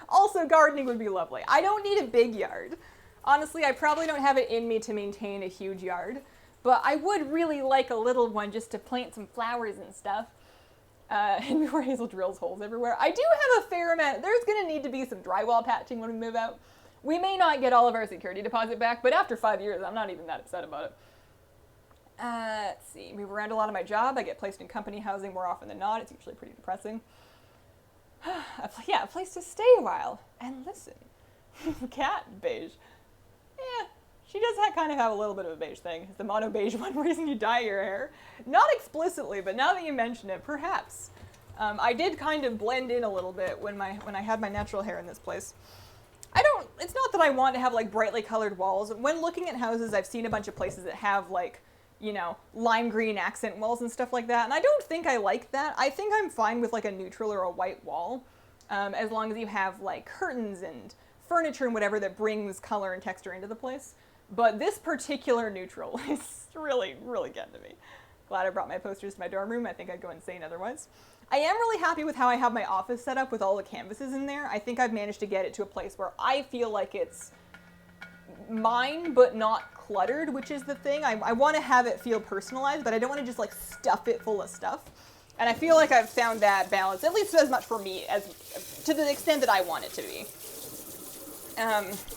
Also, gardening would be lovely. I don't need a big yard. Honestly, I probably don't have it in me to maintain a huge yard, but I would really like a little one just to plant some flowers and stuff. And before Hazel drills holes everywhere. I do have a fair amount. There's going to need to be some drywall patching when we move out. We may not get all of our security deposit back, but after 5 years, I'm not even that upset about it. Let's see. Move around a lot on my job. I get placed in company housing more often than not. It's usually pretty depressing. A place to stay a while and listen. Cat beige. Yeah, she does kind of have a little bit of a beige thing. Is the mono beige one reason you dye your hair? Not explicitly, but now that you mention it, perhaps. I did kind of blend in a little bit when I had my natural hair in this place. It's not that I want to have like brightly colored walls. When looking at houses, I've seen a bunch of places that have like, you know, lime green accent walls and stuff like that, and I don't think I like that. I think I'm fine with like a neutral or a white wall, as long as you have like curtains and furniture and whatever that brings color and texture into the place. But this particular neutral is really, really getting to me. Glad I brought my posters to my dorm room. I think I'd go insane otherwise. I am really happy with how I have my office set up with all the canvases in there. I think I've managed to get it to a place where I feel like it's mine, but not cluttered, which is the thing. I want to have it feel personalized, but I don't want to just like stuff it full of stuff. And I feel like I've found that balance, at least as much for me, as to the extent that I want it to be.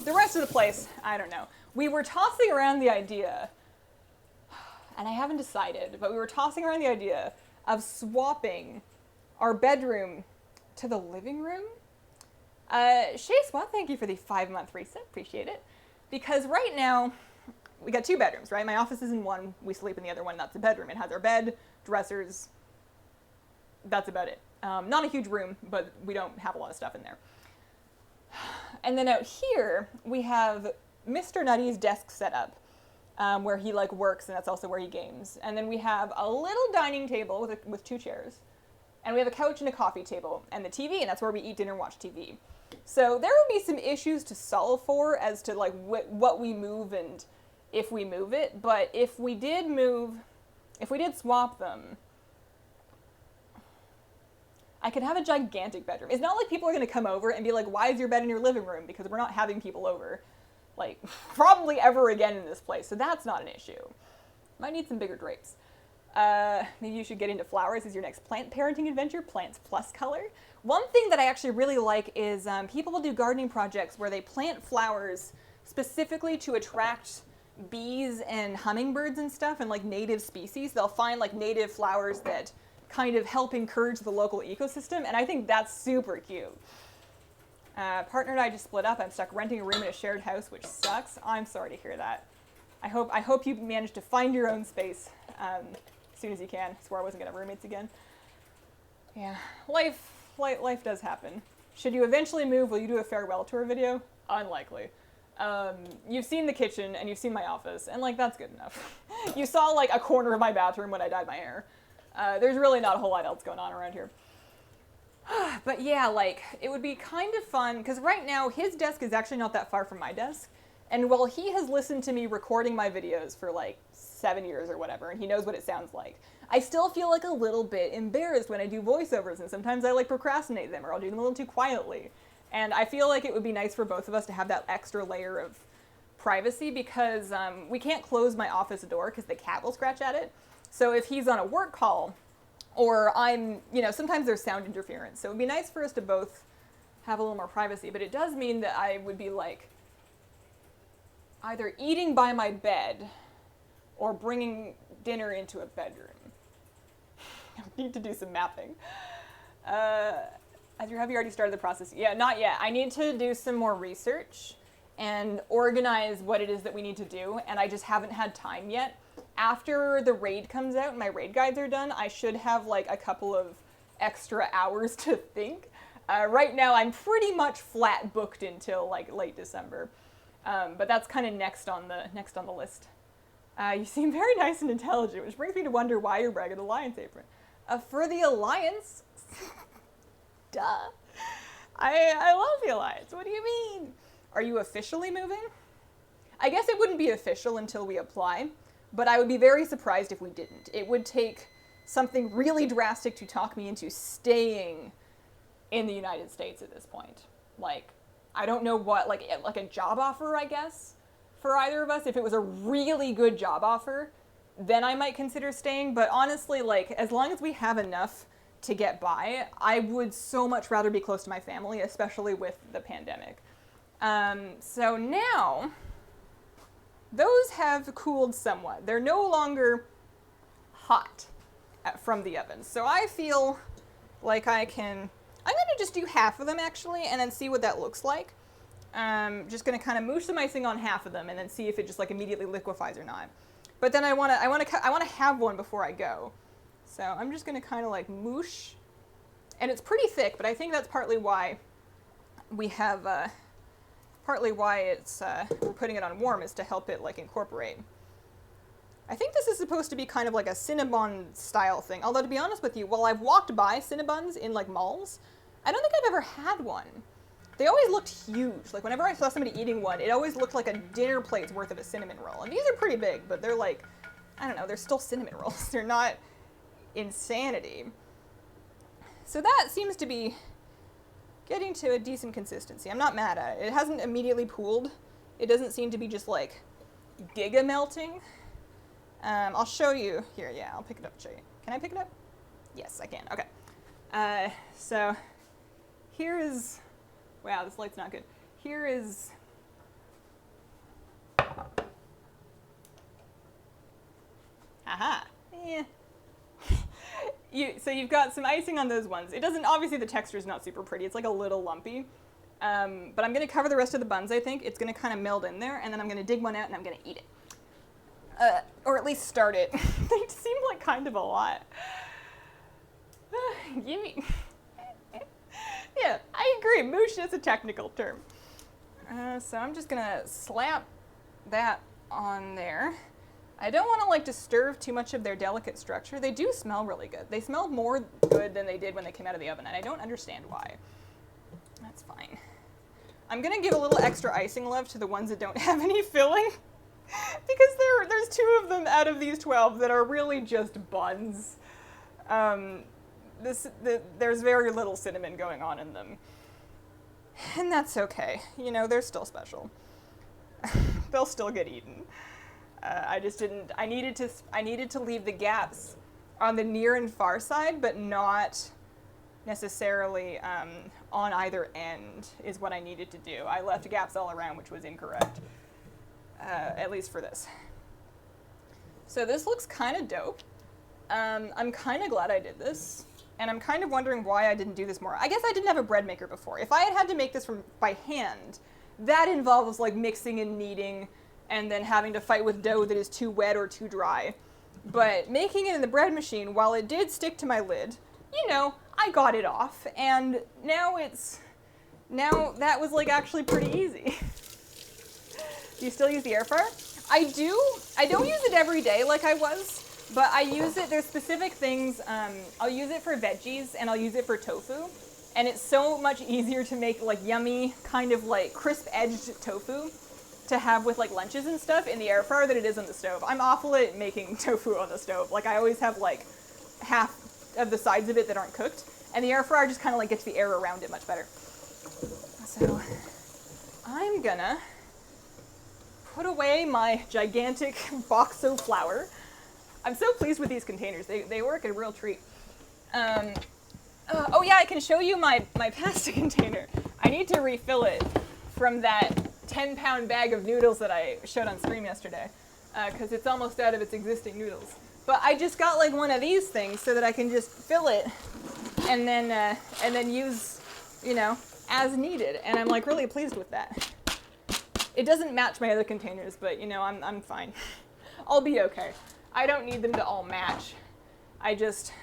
The rest of the place, I don't know. We were tossing around the idea, and I haven't decided, but we were tossing around the idea of swapping our bedroom to the living room. Shay Swat, thank you for the 5-month reset. Appreciate it. Because right now, we got 2 bedrooms, right? My office is in one. We sleep in the other one. That's the bedroom. It has our bed, dressers. That's about it. Not a huge room, but we don't have a lot of stuff in there. And then out here, we have Mr. Nutty's desk set up, where he like works, and that's also where he games. And then we have a little dining table with 2 chairs. And we have a couch and a coffee table and the TV, and that's where we eat dinner and watch TV. So there would be some issues to solve for as to like what we move and if we move it. But if we did swap them, I could have a gigantic bedroom. It's not like people are going to come over and be like, why is your bed in your living room? Because we're not having people over, like, probably ever again in this place. So that's not an issue. Might need some bigger drapes. Maybe you should get into flowers as your next plant parenting adventure, Plants Plus Color. One thing that I actually really like is people will do gardening projects where they plant flowers specifically to attract bees and hummingbirds and stuff, and like native species. They'll find like native flowers that kind of help encourage the local ecosystem, and I think that's super cute. Partner and I just split up. I'm stuck renting a room in a shared house, which sucks. I'm sorry to hear that. I hope you manage to find your own space as soon as you can. I swore I wasn't gonna have roommates again. Yeah, life does happen. Should you eventually move, will you do a farewell tour video? Unlikely. You've seen the kitchen and you've seen my office, and like that's good enough. You saw like a corner of my bathroom when I dyed my hair. There's really not a whole lot else going on around here. But yeah, like, it would be kind of fun, because right now his desk is actually not that far from my desk, and while he has listened to me recording my videos for like 7 years or whatever, and he knows what it sounds like, I still feel like a little bit embarrassed when I do voiceovers, and sometimes I like procrastinate them, or I'll do them a little too quietly. And I feel like it would be nice for both of us to have that extra layer of privacy, because we can't close my office door because the cat will scratch at it. So if he's on a work call, or I'm, sometimes there's sound interference. So it would be nice for us to both have a little more privacy, but it does mean that I would be like either eating by my bed or bringing dinner into a bedroom. I need to do some mapping. Have you already started the process? Yeah, not yet. I need to do some more research and organize what it is that we need to do, and I just haven't had time yet. After the raid comes out and my raid guides are done, I should have like a couple of extra hours to think. Right now I'm pretty much flat booked until like late December. But that's kind of next on the list. You seem very nice and intelligent, which brings me to wonder why you're wearing an Alliance apron. For the Alliance? Duh. I love the Alliance. What do you mean? Are you officially moving? I guess it wouldn't be official until we apply. But I would be very surprised if we didn't. It would take something really drastic to talk me into staying in the United States at this point. Like, I don't know what, like a job offer, I guess, for either of us. If it was a really good job offer, then I might consider staying. But honestly, like, as long as we have enough to get by. I would so much rather be close to my family, especially with the pandemic. So now, those have cooled somewhat. They're no longer hot from the oven. So I feel like I'm going to just do half of them actually, and then see what that looks like. Just going to kind of moosh some icing on half of them, and then see if it just like immediately liquefies or not. But then I want to have one before I go. So I'm just going to kind of like moosh, and it's pretty thick, but I think that's partly why we have, we're putting it on warm, is to help it like incorporate. I think this is supposed to be kind of like a Cinnabon style thing. Although to be honest with you, while I've walked by Cinnabuns in like malls, I don't think I've ever had one. They always looked huge. Like whenever I saw somebody eating one, it always looked like a dinner plate's worth of a cinnamon roll. And these are pretty big, but they're like, I don't know, they're still cinnamon rolls. They're not insanity. So that seems to be getting to a decent consistency. I'm not mad at it. It hasn't immediately pooled. It doesn't seem to be just like giga melting. I'll show you here. Yeah, I'll pick it up and show you. Can I pick it up? Yes, I can. Okay. So here is, wow, this light's not good. Here is, aha. Yeah. So you've got some icing on those ones. It doesn't, obviously the texture is not super pretty. It's like a little lumpy. But I'm going to cover the rest of the buns, I think. It's going to kind of meld in there, and then I'm going to dig one out and I'm going to eat it. Or at least start it. They seem like kind of a lot. Gimme. Yeah, I agree. Moosh is a technical term. So I'm just going to slap that on there. I don't want to like disturb too much of their delicate structure. They do smell really good. They smell more good than they did when they came out of the oven, and I don't understand why. That's fine. I'm going to give a little extra icing love to the ones that don't have any filling, because there's 2 of them out of these 12 that are really just buns. There's very little cinnamon going on in them. And that's okay. You know, they're still special. They'll still get eaten. I just didn't, I needed to leave the gaps on the near and far side, but not necessarily on either end is what I needed to do. I left gaps all around, which was incorrect, at least for this. So this looks kind of dope. I'm kind of glad I did this, and I'm kind of wondering why I didn't do this more. I guess I didn't have a bread maker before. If I had to make this by hand, that involves like mixing and kneading, and then having to fight with dough that is too wet or too dry. But making it in the bread machine, while it did stick to my lid, you know, I got it off, and now that was like actually pretty easy. Do you still use the air fryer? I do. I don't use it every day like I was, but I use it, there's specific things, I'll use it for veggies and I'll use it for tofu. And it's so much easier to make like yummy, kind of like crisp-edged tofu to have with like lunches and stuff in the air fryer than it is on the stove. I'm awful at making tofu on the stove. Like I always have like half of the sides of it that aren't cooked, and the air fryer just kind of like gets the air around it much better. So I'm gonna put away my gigantic box of flour. I'm so pleased with these containers. They work a real treat. Oh yeah, I can show you my pasta container. I need to refill it from that 10-pound bag of noodles that I showed on stream yesterday, because it's almost out of its existing noodles. But I just got like one of these things so that I can just fill it and then use, you know, as needed. And I'm like really pleased with that. It doesn't match my other containers, but you know, I'm fine. I'll be okay. I don't need them to all match. I just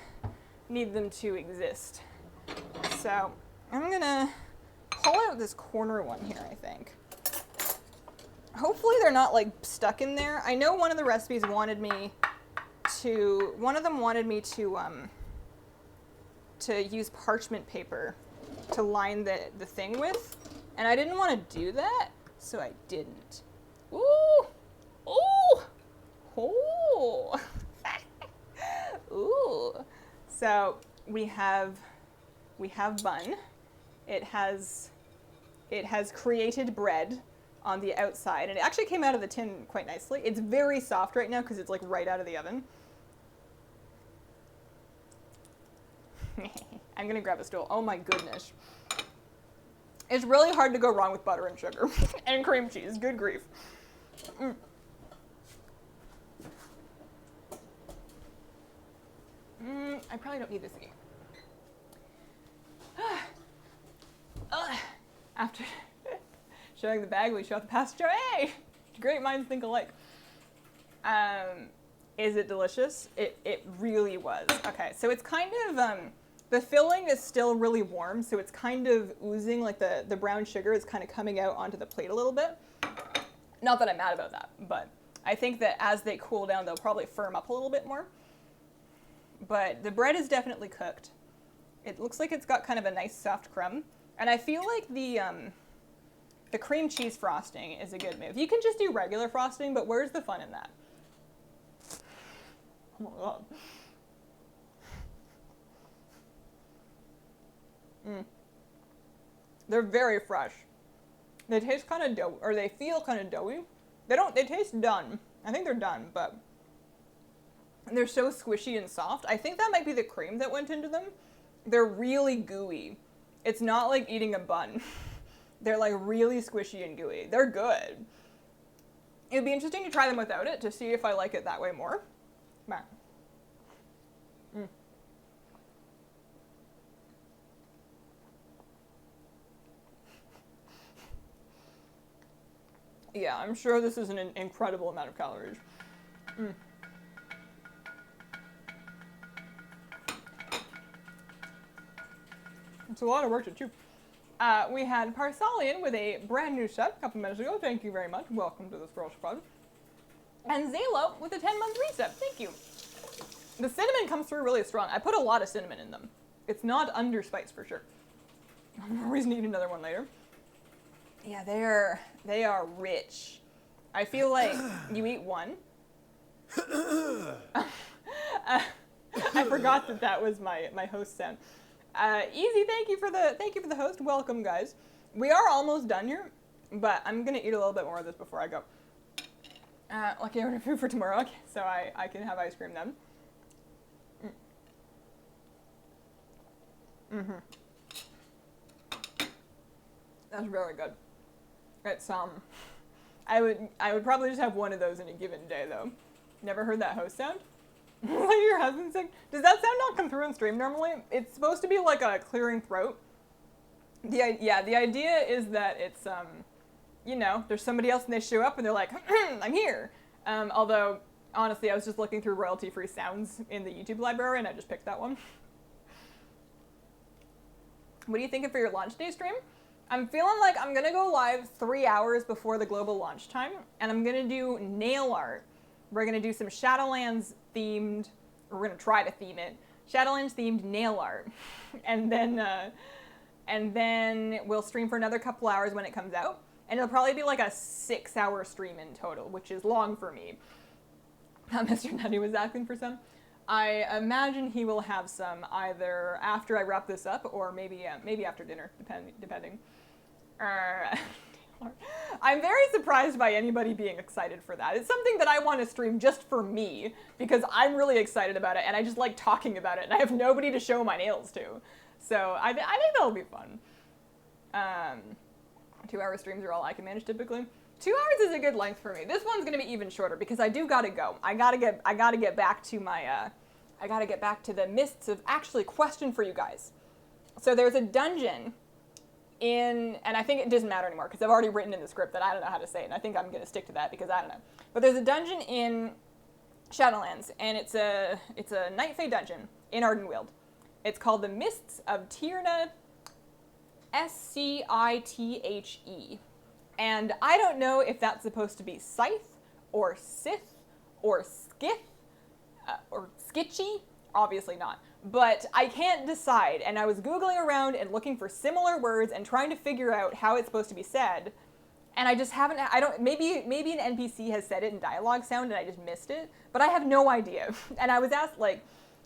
need them to exist. So I'm gonna pull out this corner one here, I think. Hopefully they're not like stuck in there. I know one of the recipes wanted me to, to use parchment paper to line the thing with, and I didn't want to do that, so I didn't. Ooh, ooh, ooh, ooh. So we have bun. It has created bread on the outside, and it actually came out of the tin quite nicely. It's very soft right now because it's like right out of the oven. I'm gonna grab a stool. Oh my goodness. It's really hard to go wrong with butter and sugar and cream cheese. Good grief. I probably don't need this again. After showing the bag, we show the passenger. Hey, great minds think alike. Is it delicious? It really was. Okay, so it's kind of the filling is still really warm, so it's kind of oozing, like the brown sugar is kind of coming out onto the plate a little bit. Not that I'm mad about that, but I think that as they cool down, they'll probably firm up a little bit more. But the bread is definitely cooked. It looks like it's got kind of a nice soft crumb. And I feel like the cream cheese frosting is a good move. You can just do regular frosting, but where's the fun in that? Oh my god. They're very fresh. They taste kind of doughy, or they feel kind of doughy. They taste done. I think they're done, but they're so squishy and soft. I think that might be the cream that went into them. They're really gooey. It's not like eating a bun. They're like really squishy and gooey. They're good. It'd be interesting to try them without it to see if I like it that way more. But, yeah, I'm sure this is an incredible amount of calories. It's a lot of work to chew. We had Parsalian with a brand new sub a couple minutes ago. Thank you very much. Welcome to the Squirrel Squad. And Zalo with a 10-month resub. Thank you. The cinnamon comes through really strong. I put a lot of cinnamon in them. It's not underspiced for sure. No reason to eat another one later. Yeah, they are rich. I feel like you eat one. I forgot that was my host sound. Easy, thank you for the host. Welcome, guys. We are almost done here, but I'm gonna eat a little bit more of this before I go. Lucky I ordered food for tomorrow, okay, so I can have ice cream then. That's very good. It's I would probably just have one of those in a given day though. Never heard that host sound? Like your husband saying, does that sound not come through on stream normally? It's supposed to be like a clearing throat. The idea is that it's there's somebody else and they show up and they're like, I'm here. Although honestly, I was just looking through royalty-free sounds in the YouTube library and I just picked that one. What are you thinking for your launch day stream? I'm feeling like I'm gonna go live 3 hours before the global launch time, and I'm gonna do nail art. We're gonna do some Shadowlands themed, or we're gonna try to theme it, Shadowlands themed nail art, and then we'll stream for another couple hours when it comes out, and it'll probably be like a 6-hour stream in total, which is long for me. Mr. Nutty was asking for some. I imagine he will have some either after I wrap this up or maybe after dinner, depending. I'm very surprised by anybody being excited for that. It's something that I want to stream just for me because I'm really excited about it and I just like talking about it and I have nobody to show my nails to. So I think that'll be fun. 2-hour streams are all I can manage typically. 2 hours is a good length for me. This one's gonna be even shorter because I do gotta go. I gotta get back to my I gotta get back to the mists of actually question for you guys. So there's a dungeon and I think it doesn't matter anymore because I've already written in the script that I don't know how to say it and I think I'm gonna stick to that because I don't know. But there's a dungeon in Shadowlands and it's a Night Fae dungeon in Ardenweald. It's called the Mists of Tyrna, Scithe. And I don't know if that's supposed to be Scythe, or Sith, or Skith, or Skitchy. Obviously not. But I can't decide, and I was Googling around and looking for similar words and trying to figure out how it's supposed to be said. And I just haven't, maybe an NPC has said it in dialogue sound and I just missed it, but I have no idea. And I was asked,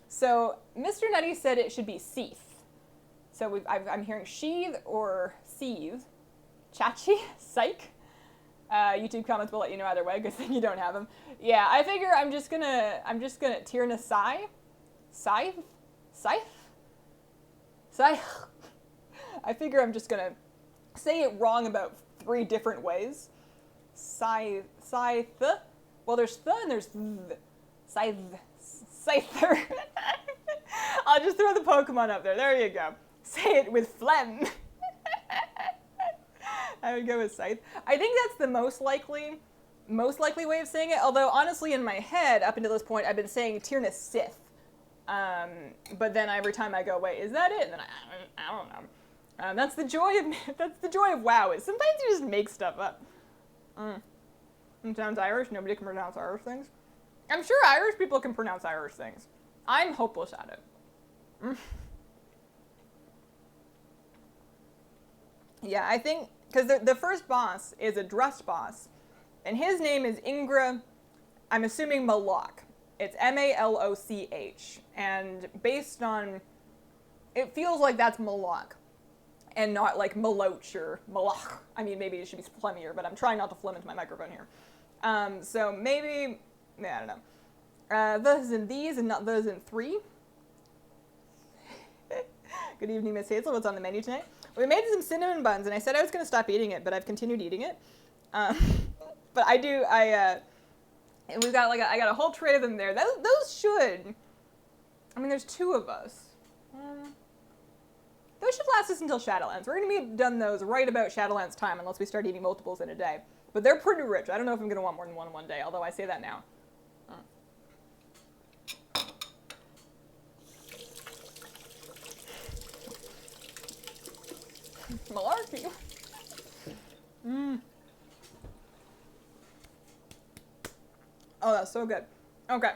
so Mr. Nutty said it should be Seath. So I'm hearing sheath or seethe. Chachi? Psych? YouTube comments will let you know either way. Good thing you don't have them. Yeah, I figure I'm just gonna Tyrna Scythe? I figure I'm just gonna say it wrong about 3 different ways. Scythe. Well, there's th and there's th. Scyther. I'll just throw the Pokemon up there. There you go. Say it with phlegm. I would go with Scythe. I think that's the most likely way of saying it. Although honestly, in my head, up until this point, I've been saying Tyrnus Sith. But then every time I go, wait, is that it? And then I don't know. That's the joy of WoW. Is sometimes you just make stuff up. It sounds Irish. Nobody can pronounce Irish things. I'm sure Irish people can pronounce Irish things. I'm hopeless at it. Yeah, I think, because the first boss is a Drust boss, and his name is Ingra, I'm assuming Maloch. It's Maloch, and based on, it feels like that's Maloch, and not like Maloch or Malach. I mean, maybe it should be phlegmier, but I'm trying not to phlegm into my microphone here. So maybe, I don't know. Those and these, and not those and 3. Good evening, Miss Hazel. What's on the menu tonight? We made some cinnamon buns, and I said I was going to stop eating it, but I've continued eating it. But and we've got I got a whole tray of them there. Those should, I mean, there's 2 of us. Those should last us until Shadowlands. We're going to be done those right about Shadowlands time, unless we start eating multiples in a day. But they're pretty rich. I don't know if I'm going to want more than one in one day, although I say that now. Malarkey. Oh, that's so good. Okay.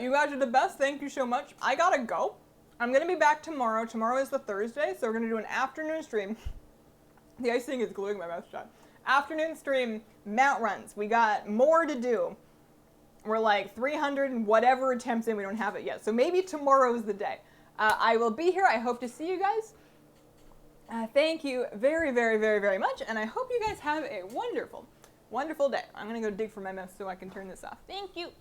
You guys are the best. Thank you so much. I gotta go. I'm gonna be back tomorrow. Tomorrow is the Thursday, so we're gonna do an afternoon stream. The icing is gluing my mouth shut. Afternoon stream, mount runs. We got more to do. We're like 300 and whatever attempts in. We don't have it yet. So maybe tomorrow is the day. I will be here. I hope to see you guys. Thank you very, very, very, very much, and I hope you guys have a wonderful, wonderful day. I'm going to go dig for my mouse so I can turn this off. Thank you.